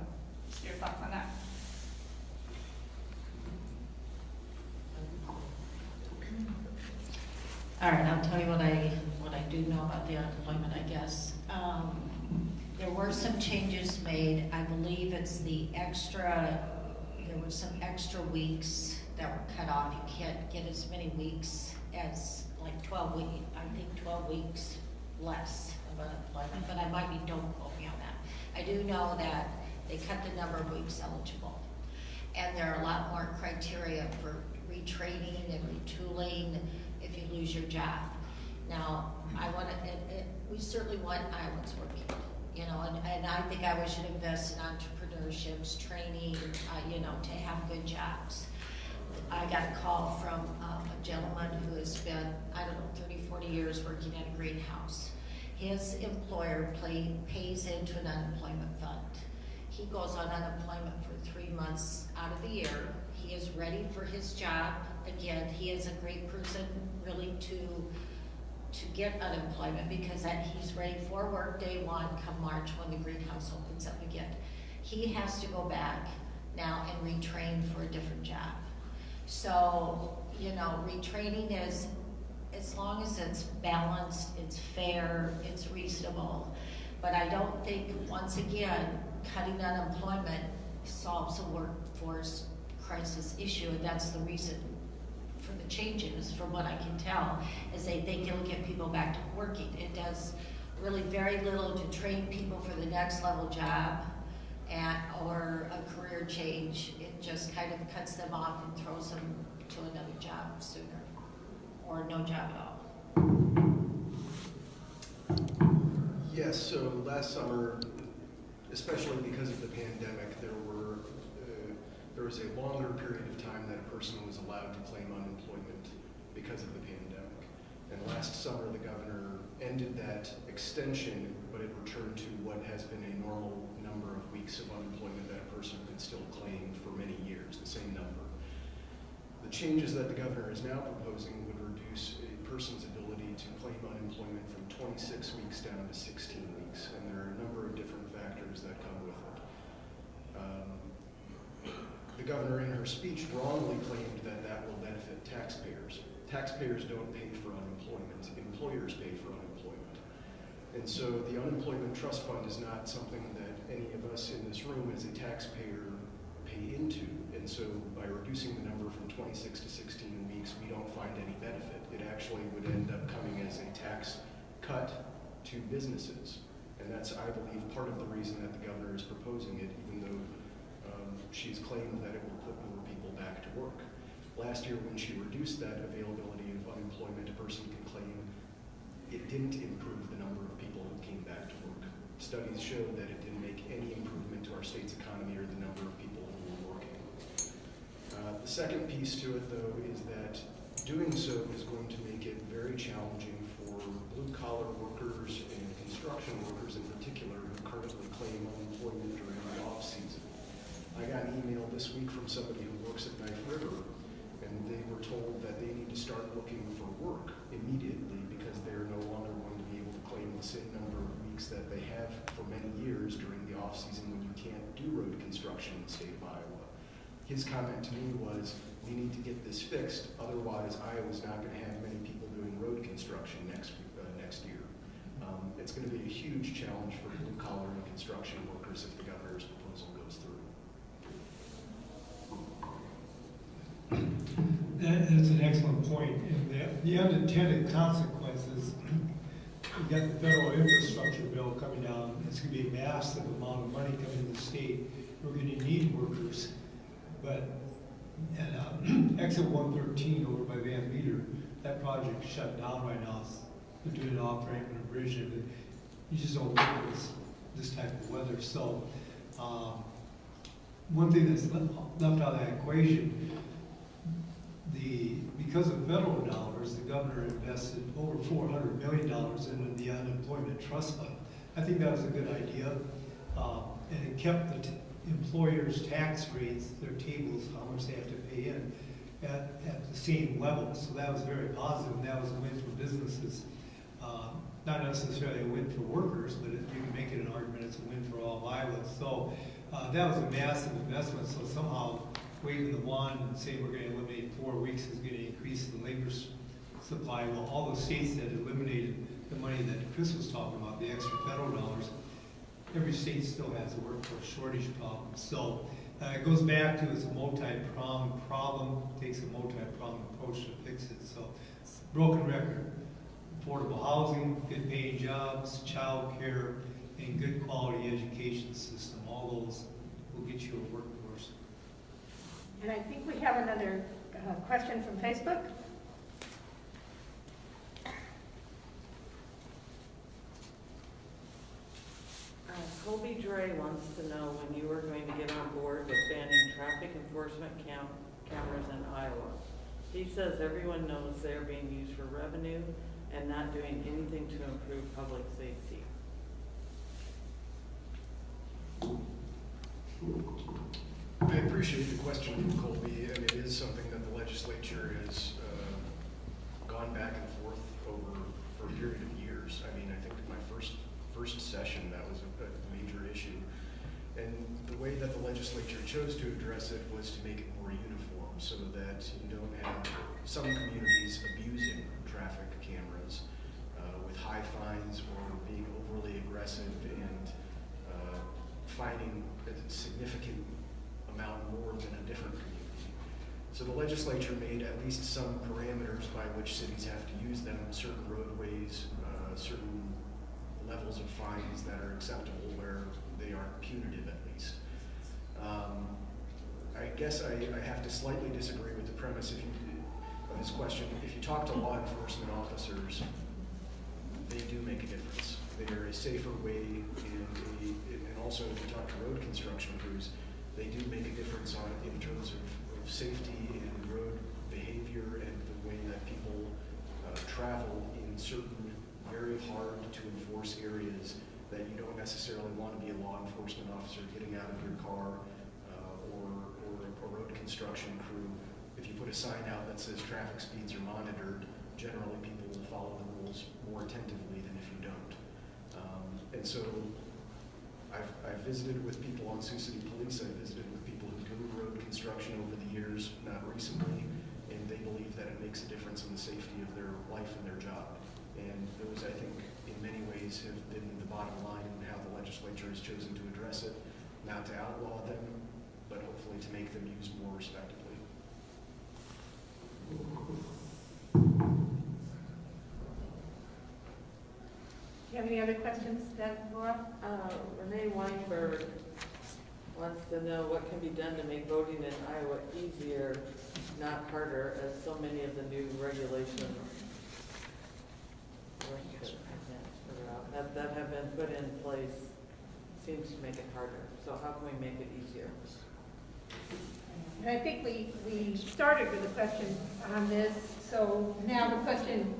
just your thoughts on that. All right, I'll tell you what I do know about the unemployment, I guess. There were some changes made. I believe it's there were some extra weeks that were cut off. You can't get as many weeks as 12 weeks. I think 12 weeks less of unemployment, but I might be, don't quote me on that. I do know that they cut the number of weeks eligible. And there are a lot more criteria for retraining and retooling if you lose your job. Now, we certainly want Iowans working, and I think we should invest in entrepreneurships, training, to have good jobs. I got a call from a gentleman who has spent, I don't know, 30, 40 years working in a greenhouse. His employer pays into an unemployment fund. He goes on unemployment for 3 months out of the year. He is ready for his job. Again, he is a great person really to get unemployment because he's ready for work day one come March when the greenhouse opens up again. He has to go back now and retrain for a different job. So, you know, retraining is, as long as it's balanced, it's fair, it's reasonable. But I don't think, once again, cutting unemployment solves a workforce crisis issue, and that's the reason for the changes, from what I can tell, is they think it'll get people back to working. It does really very little to train people for the next level job or a career change. It just kind of cuts them off and throws them to another job sooner, or no job at all. Yes, so last summer, especially because of the pandemic, there was a longer period of time that a person was allowed to claim unemployment because of the pandemic. And last summer, the governor ended that extension, but it returned to what has been a normal number of weeks of unemployment that a person could still claim for many years, the same number. The changes that the governor is now proposing would reduce a person's ability to claim unemployment from 26 weeks down to 16 weeks, and there are a number of different factors that come with it. The governor in her speech wrongly claimed that that will benefit taxpayers. Taxpayers don't pay for unemployment, employers pay for unemployment. And so the unemployment trust fund is not something that any of us in this room as a taxpayer pay into. And so by reducing the number from 26 to 16 weeks, we don't find any benefit. It actually would end up coming as a tax cut to businesses. And that's, I believe, part of the reason that the governor is proposing it, even though she's claimed that it will put more people back to work. Last year, when she reduced that availability of unemployment a person can claim, it didn't improve the number of people who came back to work. Studies showed that it didn't make any improvement to our state's economy or the number of people who were working. The second piece to it, though, is that doing so is going to make it very challenging for blue-collar workers and construction workers in particular who currently claim unemployment during the off-season. I got an email this week from somebody who works at Knife River, and they were told that they need to start looking for work immediately because they're no longer going to be able to claim the same number of weeks that they have for many years during the off-season when you can't do road construction in the state of Iowa. His comment to me was, we need to get this fixed, otherwise Iowa's not going to have many people doing road construction next year. It's going to be a huge challenge for blue-collar and construction workers if the governor's proposal goes through. That's an excellent point. And the unintended consequences, you got the federal infrastructure bill coming down. It's going to be a massive amount of money coming to the state. We're going to need workers. But exit 113 over by Van Meter, that project shut down right now. They're doing an off-ramp and a bridge, and you just don't get this type of weather. So one thing that's left out of that equation, because of federal dollars, the governor invested over $400 million in the unemployment trust fund. I think that was a good idea, and it kept the employers' tax rates, their tables, how much they have to pay in, at the same level. So that was very positive, and that was a win for businesses. Not necessarily a win for workers, but you can make it an argument it's a win for all of Iowa. So that was a massive investment. So somehow waving the wand and saying we're going to eliminate 4 weeks is going to increase the labor supply. Well, all the states that eliminated the money that Chris was talking about, the extra federal dollars, every state still has a workforce shortage problem. So it goes back to it's a multi-pronged problem. It takes a multi-pronged approach to fix it. So broken record. Affordable housing, good paying jobs, child care, and good quality education system. All those will get you a workforce. And I think we have another question from Facebook. Colby Dre wants to know when you are going to get on board with banning traffic enforcement cameras in Iowa. He says everyone knows they're being used for revenue and not doing anything to improve public safety. I appreciate the question from Colby, and it is something that the legislature has gone back and forth over for a period of years. I mean, I think my first session, that was a major issue. And the way that the legislature chose to address it was to make it more uniform so that you don't have some communities abusing traffic cameras with high fines or being overly aggressive and fining a significant amount more than a different community. So the legislature made at least some parameters by which cities have to use them, certain roadways, certain levels of fines that are acceptable where they aren't punitive at least. I guess I have to slightly disagree with the premise of this question. If you talk to law enforcement officers, they do make a difference. They are a safer way, and also if you talk to road construction crews, they do make a difference in terms of safety and road behavior and the way that people travel in certain very hard to enforce areas that you don't necessarily want to be a law enforcement officer getting out of your car or a road construction crew. If you put a sign out that says traffic speeds are monitored, generally people will follow the rules more attentively than if you don't. And so I've visited with people on Sioux City Police, I've visited with people who do road construction over the years, not recently, and they believe that it makes a difference in the safety of their life and their job. And those, I think, in many ways have been the bottom line in how the legislature has chosen to address it, not to outlaw them, but hopefully to make them used more respectively. Do you have any other questions, Laura? Renee Weinberg wants to know what can be done to make voting in Iowa easier, not harder, as so many of the new regulations that have been put in place seems to make it harder. So how can we make it easier? And I think we started with a question on this, so now the question,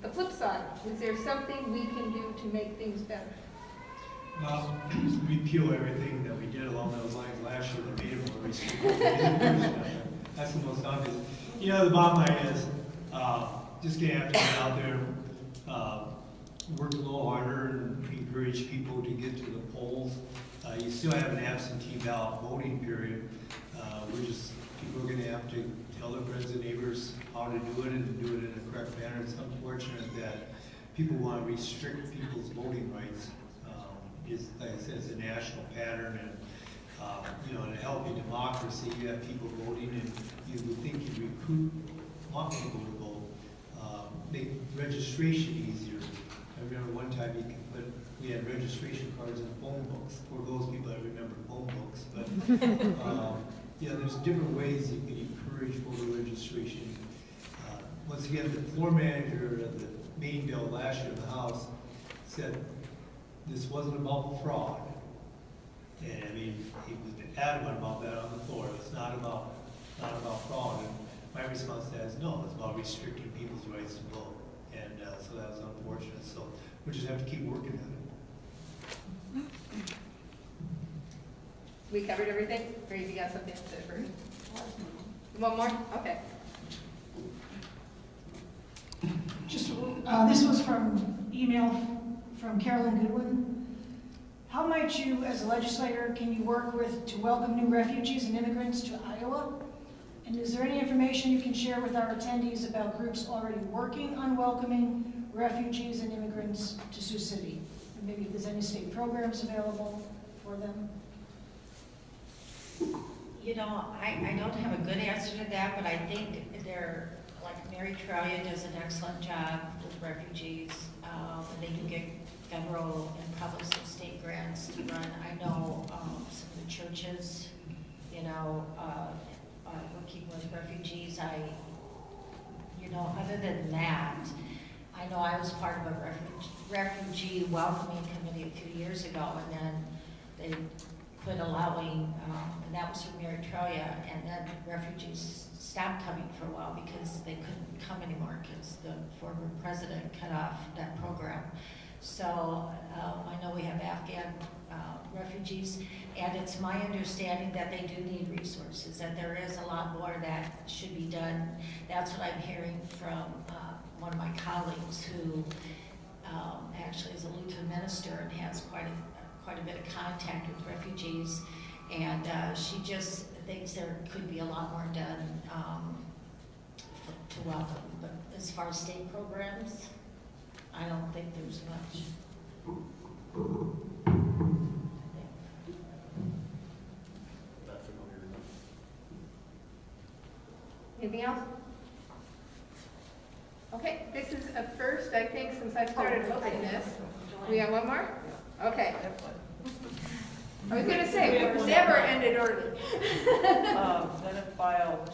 the flip side, is there something we can do to make things better? Well, repeal everything that we did along those lines last year that made it more restrictive. That's the most obvious. You know, the bottom line is just gonna have to get out there, work a little harder and encourage people to get to the polls. You still have an absentee ballot voting period. People are gonna have to tell their friends and neighbors how to do it and do it in a correct manner. It's unfortunate that people want to restrict people's voting rights. Like I said, it's a national pattern, and you know, in a healthy democracy, you have people voting, and you would think you want people to vote. Make registration easier. I remember one time we had registration cards in phone books. For those people that remember phone books, but yeah, there's different ways you can encourage voter registration. Once again, the floor manager of the main bill last year in the House said this wasn't about fraud. And I mean, he was adamant about that on the floor. It's not about fraud. And my response to that is no, it's about restricting people's rights to vote. And so that was unfortunate. So we just have to keep working on it. We covered everything? Or you got something to say first? One more? Okay. Just, this was from email from Carolyn Goodwin. How might you, as a legislator, can you work to welcome new refugees and immigrants to Iowa? And is there any information you can share with our attendees about groups already working on welcoming refugees and immigrants to Sioux City? And maybe if there's any state programs available for them? You know, I don't have a good answer to that, but I think like Mary Traulia does an excellent job with refugees. They do get federal and probably some state grants to run. I know some of the churches, you know, are working with refugees. Other than that, I know I was part of a refugee welcoming committee a few years ago, and then quit allowing, and that was from Eritrea, and then refugees stopped coming for a while because they couldn't come anymore because the former president cut off that program. So I know we have Afghan refugees, and it's my understanding that they do need resources, that there is a lot more that should be done. That's what I'm hearing from one of my colleagues who actually is a Lutheran minister and has quite a bit of contact with refugees, and she just thinks there could be a lot more done to welcome. But as far as state programs, I don't think there's much. Not familiar enough. Anything else? Okay, this is a first, I think, since I started voting this. We got one more? Okay. I was gonna say, we've never ended early. Senate File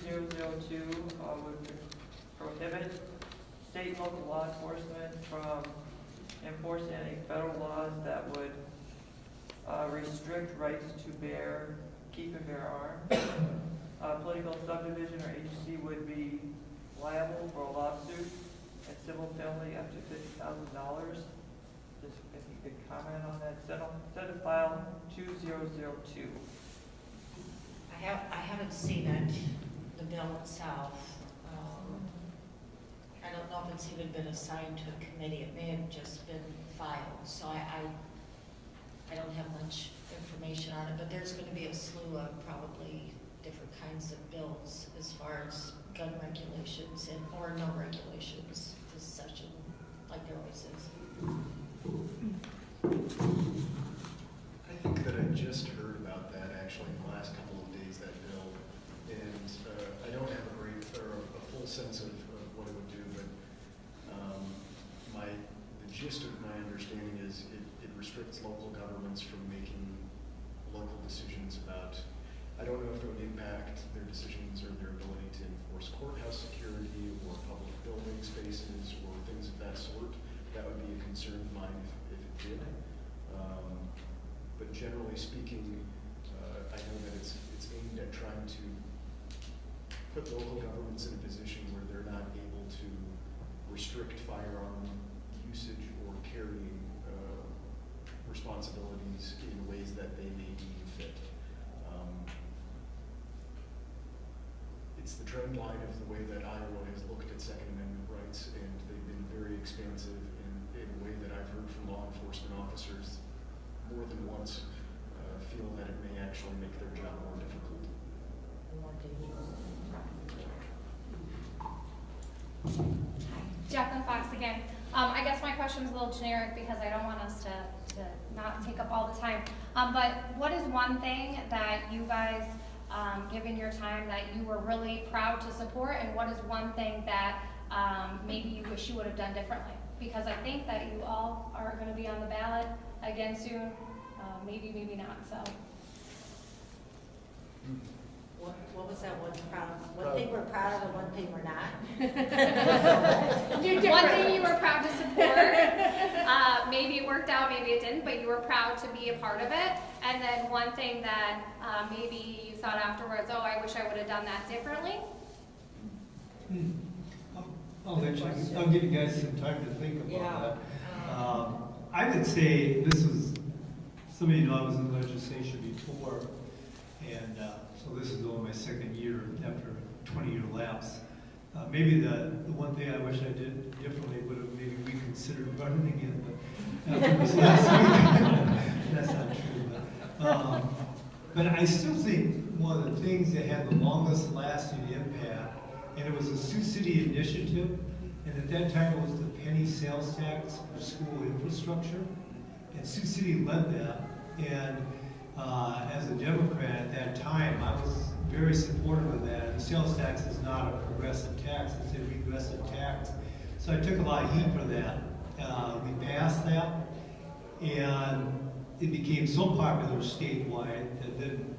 2002 would prohibit state and local law enforcement from enforcing any federal laws that would restrict rights to keep and bear arms. Political subdivision or agency would be liable for a lawsuit and civil penalty up to $50,000. Just if you could comment on that. Senate File 2002. I haven't seen it, the bill itself. I don't know if it's even been assigned to a committee. It may have just been filed, so I don't have much information on it, but there's going to be a slew of probably different kinds of bills as far as gun regulations or no regulations this session, like there always is. I think that I just heard about that actually in the last couple of days, that bill, and I don't have a full sense of what it would do, but the gist of my understanding is it restricts local governments from making local decisions about, I don't know if it would impact their decisions or their ability to enforce courthouse security or public building spaces or things of that sort. That would be a concern of mine if it did. But generally speaking, I know that it's aimed at trying to put local governments in a position where they're not able to restrict firearm usage or carrying responsibilities in ways that they may deem fit. It's the trend line of the way that Iowa has looked at Second Amendment rights, and they've been very expansive in a way that I've heard from law enforcement officers more than once feel that it may actually make their job more difficult. Jacqueline Fox again. I guess my question is a little generic because I don't want us to not take up all the time. But what is one thing that you guys, given your time, that you were really proud to support, and what is one thing that maybe you wish you would have done differently? Because I think that you all are going to be on the ballot again soon. Maybe, maybe not. So. What was that one proud? One thing we're proud of and one thing we're not? One thing you were proud to support. Maybe it worked out, maybe it didn't, but you were proud to be a part of it. And then one thing that maybe you thought afterwards, oh, I wish I would have done that differently. I'll give you guys some time to think about that. I would say this was, some of you know I was in legislation before, and so this is only my second year after a 20-year lapse. Maybe the one thing I wish I did differently would have maybe reconsidered running again, but after this last week, that's not true. But I still think one of the things that had the longest lasting impact, and it was a Sioux City initiative, and at that time it was the penny sales tax for school infrastructure, and Sioux City led that. And as a Democrat at that time, I was very supportive of that. The sales tax is not a progressive tax, it's a regressive tax. So I took a lot of heat for that. We passed that, and it became so popular statewide that then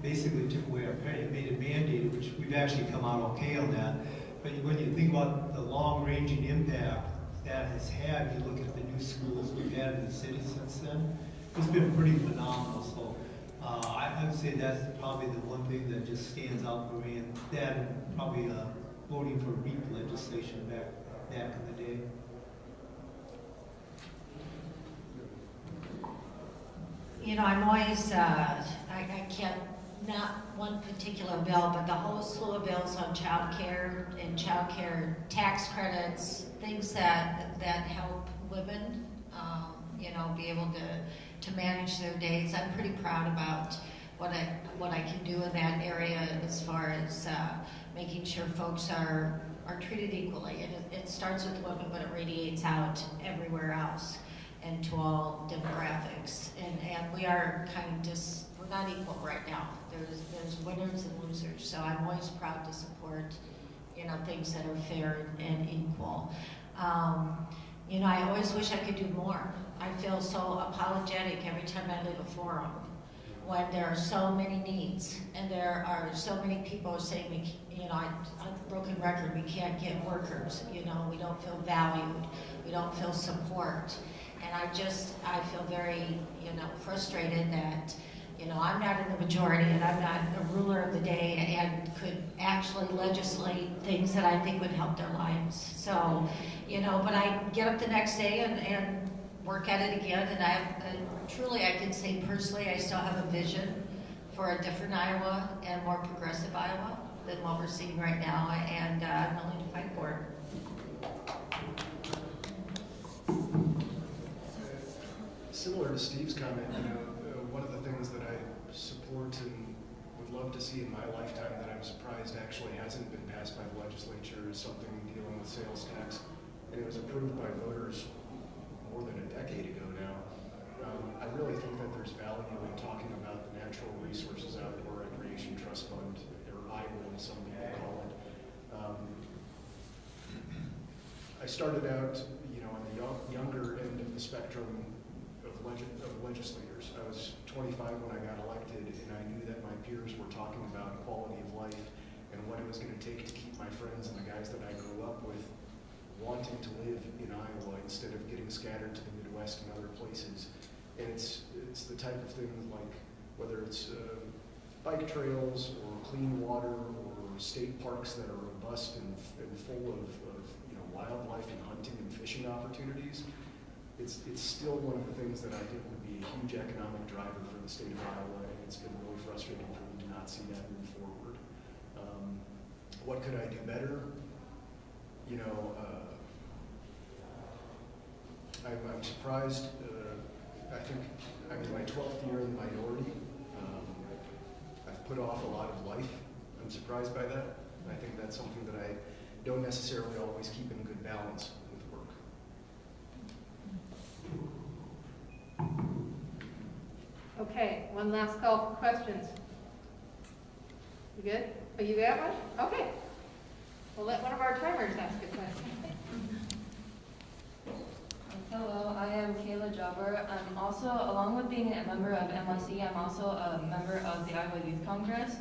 basically took away our penny, made it mandated, which we've actually come out okay on that. But when you think about the long-ranging impact that has had, if you look at the new schools we've had in the city since then, it's been pretty phenomenal. So I would say that's probably the one thing that just stands out for me, and that and probably voting for REAP legislation back in the day. You know, I'm always, I can't, not one particular bill, but the whole slew of bills on child care and child care tax credits, things that help women, you know, be able to manage their days. I'm pretty proud about what I can do in that area as far as making sure folks are treated equally. And it starts with women, but it radiates out everywhere else and to all demographics. And we are kind of just, we're not equal right now. There's winners and losers. So I'm always proud to support, you know, things that are fair and equal. You know, I always wish I could do more. I feel so apologetic every time I leave a forum when there are so many needs and there are so many people saying, you know, on broken record, we can't get workers, you know, we don't feel valued, we don't feel support. And I feel very, you know, frustrated that, you know, I'm not in the majority and I'm not a ruler of the day and could actually legislate things that I think would help their lives. So, you know, but I get up the next day and work at it again, and truly I can say personally I still have a vision for a different Iowa and more progressive Iowa than what we're seeing right now, and I'm willing to fight for it. Similar to Steve's comment, you know, one of the things that I support and would love to see in my lifetime that I'm surprised actually hasn't been passed by the legislature is something dealing with sales tax. And it was approved by voters more than a decade ago now. I really think that there's value in talking about the Natural Resources Outdoor Recreation Trust Fund, or IWIL, some people call it. I started out, you know, on the younger end of the spectrum of legislators. I was 25 when I got elected, and I knew that my peers were talking about quality of life and what it was going to take to keep my friends and the guys that I grew up with wanting to live in Iowa instead of getting scattered to the Midwest and other places. And it's the type of thing like whether it's bike trails or clean water or state parks that are robust and full of you know, wildlife and hunting and fishing opportunities. It's still one of the things that I think would be a huge economic driver for the state of Iowa, and it's been really frustrating for me to not see that move forward. What could I do better? You know, I'm surprised. I think I'm in my 12th year in the minority. I've put off a lot of life. I'm surprised by that. I think that's something that I don't necessarily always keep in good balance with work. Okay, one last call for questions. You good? Oh, you got one? Okay. We'll let one of our timers ask a question. Hello, I am Kayla Jobber. I'm also, along with being a member of NYC, I'm also a member of the Iowa Youth Congress,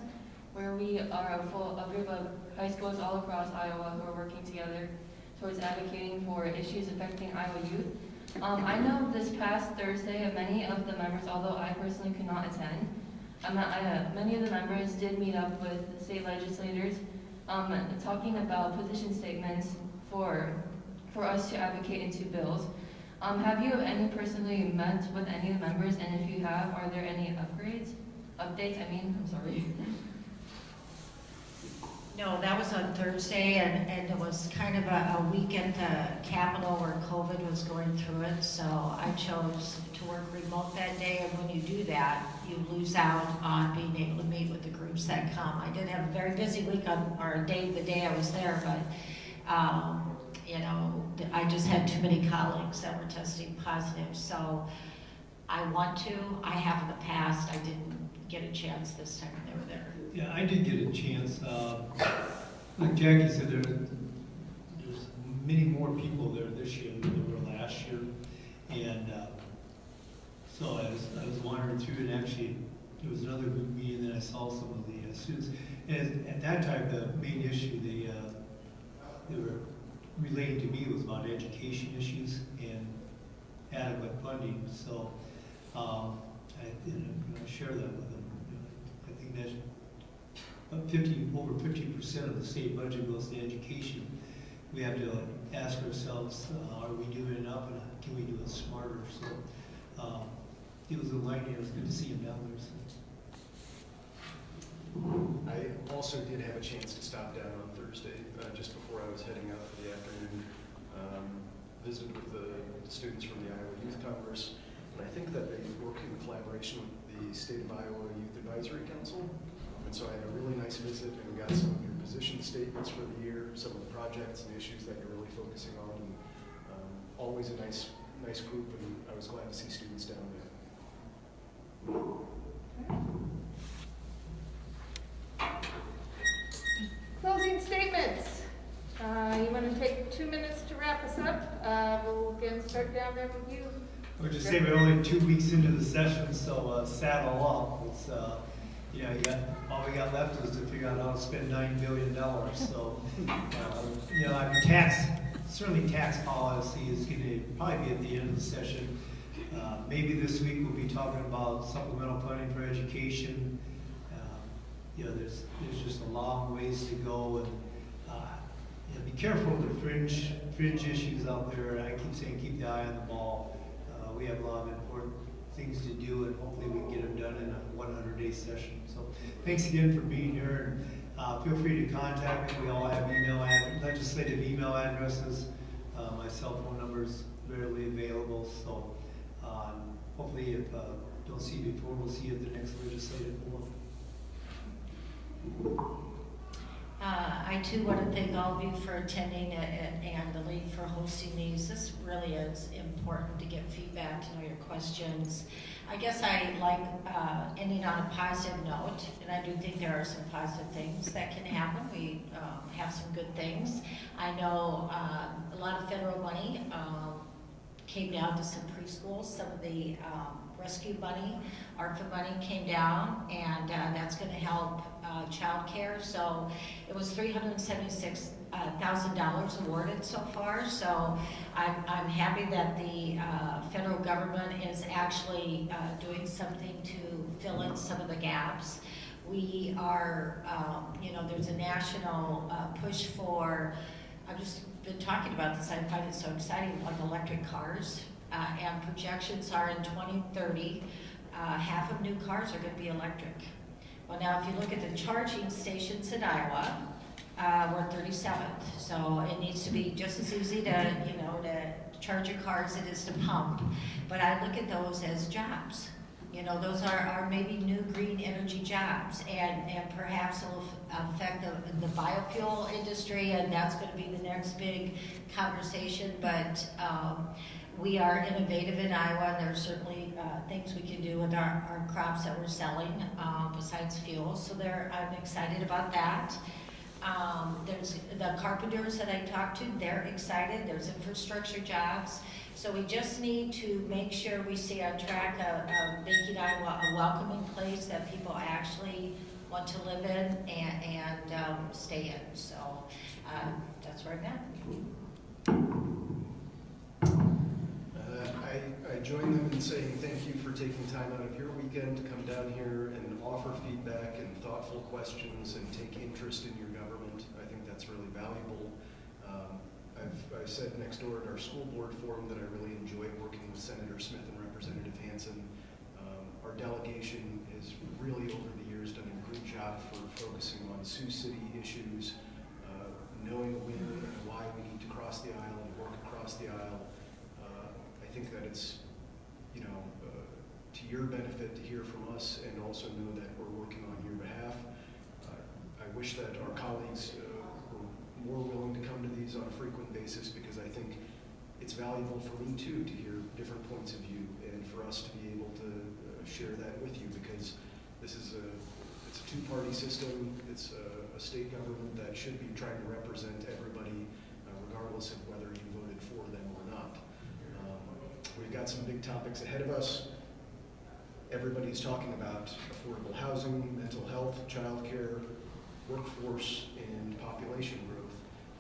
where we are a group of high schools all across Iowa who are working together towards advocating for issues affecting Iowa youth. I know this past Thursday, many of the members, although I personally could not attend, many of the members did meet up with the state legislators talking about position statements for us to advocate into bills. Have you personally met with any of the members, and if you have, are there any updates, I'm sorry. No, that was on Thursday, and it was kind of a week at the Capitol where COVID was going through it, so I chose to work remote that day, and when you do that, you lose out on being able to meet with the groups that come. I did have a very busy week the day I was there, but you know, I just had too many colleagues that were testing positive, so I have in the past, I didn't get a chance this time when they were there. Yeah, I did get a chance. Like Jackie said, there's many more people there this year than there were last year, and so I was wandering through, and actually there was another group meeting, and I saw some of the students. And at that time, the main issue they were relating to me was about education issues and adequate funding. So I I share that with them. I think that over 50% of the state budget goes to education. We have to ask ourselves, are we doing enough, and can we do it smarter? So it was enlightening. It was good to see him down there. So. I also did have a chance to stop down on Thursday, just before I was heading out for the afternoon. Visited with the students from the Iowa Youth Congress, and I think that they work in collaboration with the State of Iowa Youth Advisory Council. And so I had a really nice visit and got some of your position statements for the year, some of the projects and issues that you're really focusing on. And, always a nice group, and I was glad to see students down there. Closing statements. You want to take 2 minutes to wrap us up? We'll again start down there with you. I would just say we're only 2 weeks into the session, so saddle up. It's all we got left is to figure out how to spend $9 billion. So I mean, certainly tax policy is going to probably be at the end of the session. Maybe this week we'll be talking about supplemental funding for education. There's just a long ways to go, and be careful with the fringe issues out there. I keep saying keep the eye on the ball. We have a lot of important things to do, and hopefully we can get them done in a 100-day session. So thanks again for being here, and feel free to contact me. We all have legislative email addresses. My cell phone number is readily available. So hopefully, if don't see you before, we'll see you at the next legislative forum. I too want to thank all of you for attending and the league for hosting these. This really is important to get feedback, to know your questions. I guess I like ending on a positive note, and I do think there are some positive things that can happen. We have some good things. I know a lot of federal money came down to some preschools. Some of the rescue money, ARPA money came down, and that's going to help child care. So it was $376,000 awarded so far. So I'm happy that the federal government is actually doing something to fill in some of the gaps. We are, there's a national push for, I've just been talking about this, I find it so exciting, like electric cars. And projections are in 2030, half of new cars are going to be electric. Well, now if you look at the charging stations in Iowa, we're 37th. So it needs to be just as easy to charge your car as it is to pump. But I look at those as jobs. Those are maybe new green energy jobs, and perhaps it'll affect the biofuel industry, and that's going to be the next big conversation. But we are innovative in Iowa, and there's certainly things we can do with our crops that we're selling besides fuel. So I'm excited about that. There's the carpenters that I talked to, they're excited. There's infrastructure jobs. So we just need to make sure we stay on track of making Iowa a welcoming place that people actually want to live in and stay in. So that's where I'm at. I join them in saying thank you for taking time out of your weekend to come down here and offer feedback and thoughtful questions and take interest in your government. I think that's really valuable. I've said next door at our school board forum that I really enjoy working with Senator Smith and Representative Hansen. Our delegation has really over the years done a good job for focusing on Sioux City issues, knowing when and why we need to cross the aisle and work across the aisle. I think that it's, to your benefit to hear from us and also know that we're working on your behalf. I wish that our colleagues were more willing to come to these on a frequent basis, because I think it's valuable for me too to hear different points of view and for us to be able to share that with you, because this is it's a two-party system. It's a state government that should be trying to represent everybody, regardless of whether you voted for them or not. We've got some big topics ahead of us. Everybody's talking about affordable housing, mental health, child care, workforce, and population growth.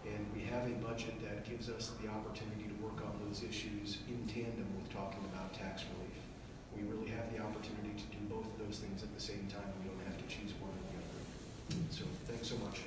And we have a budget that gives us the opportunity to work on those issues in tandem with talking about tax relief. We really have the opportunity same time, we don't have to choose one or the other. So thanks so much.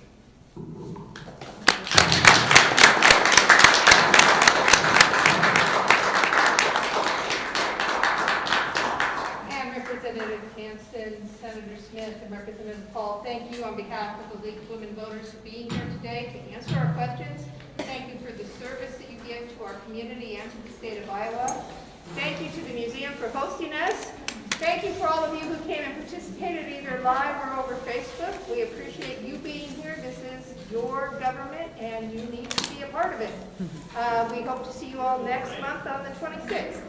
And Representative Hansen, Senator Smith, and Representative Paul, thank you on behalf of the League of Women Voters for being here today to answer our questions. Thank you for the service that you give to our community and to the state of Iowa. Thank you to the museum for hosting us. Thank you for all of you who came and participated either live or over Facebook. We appreciate you being here. This is your government and you need to be a part of it. We hope to see you all next month on the 26th.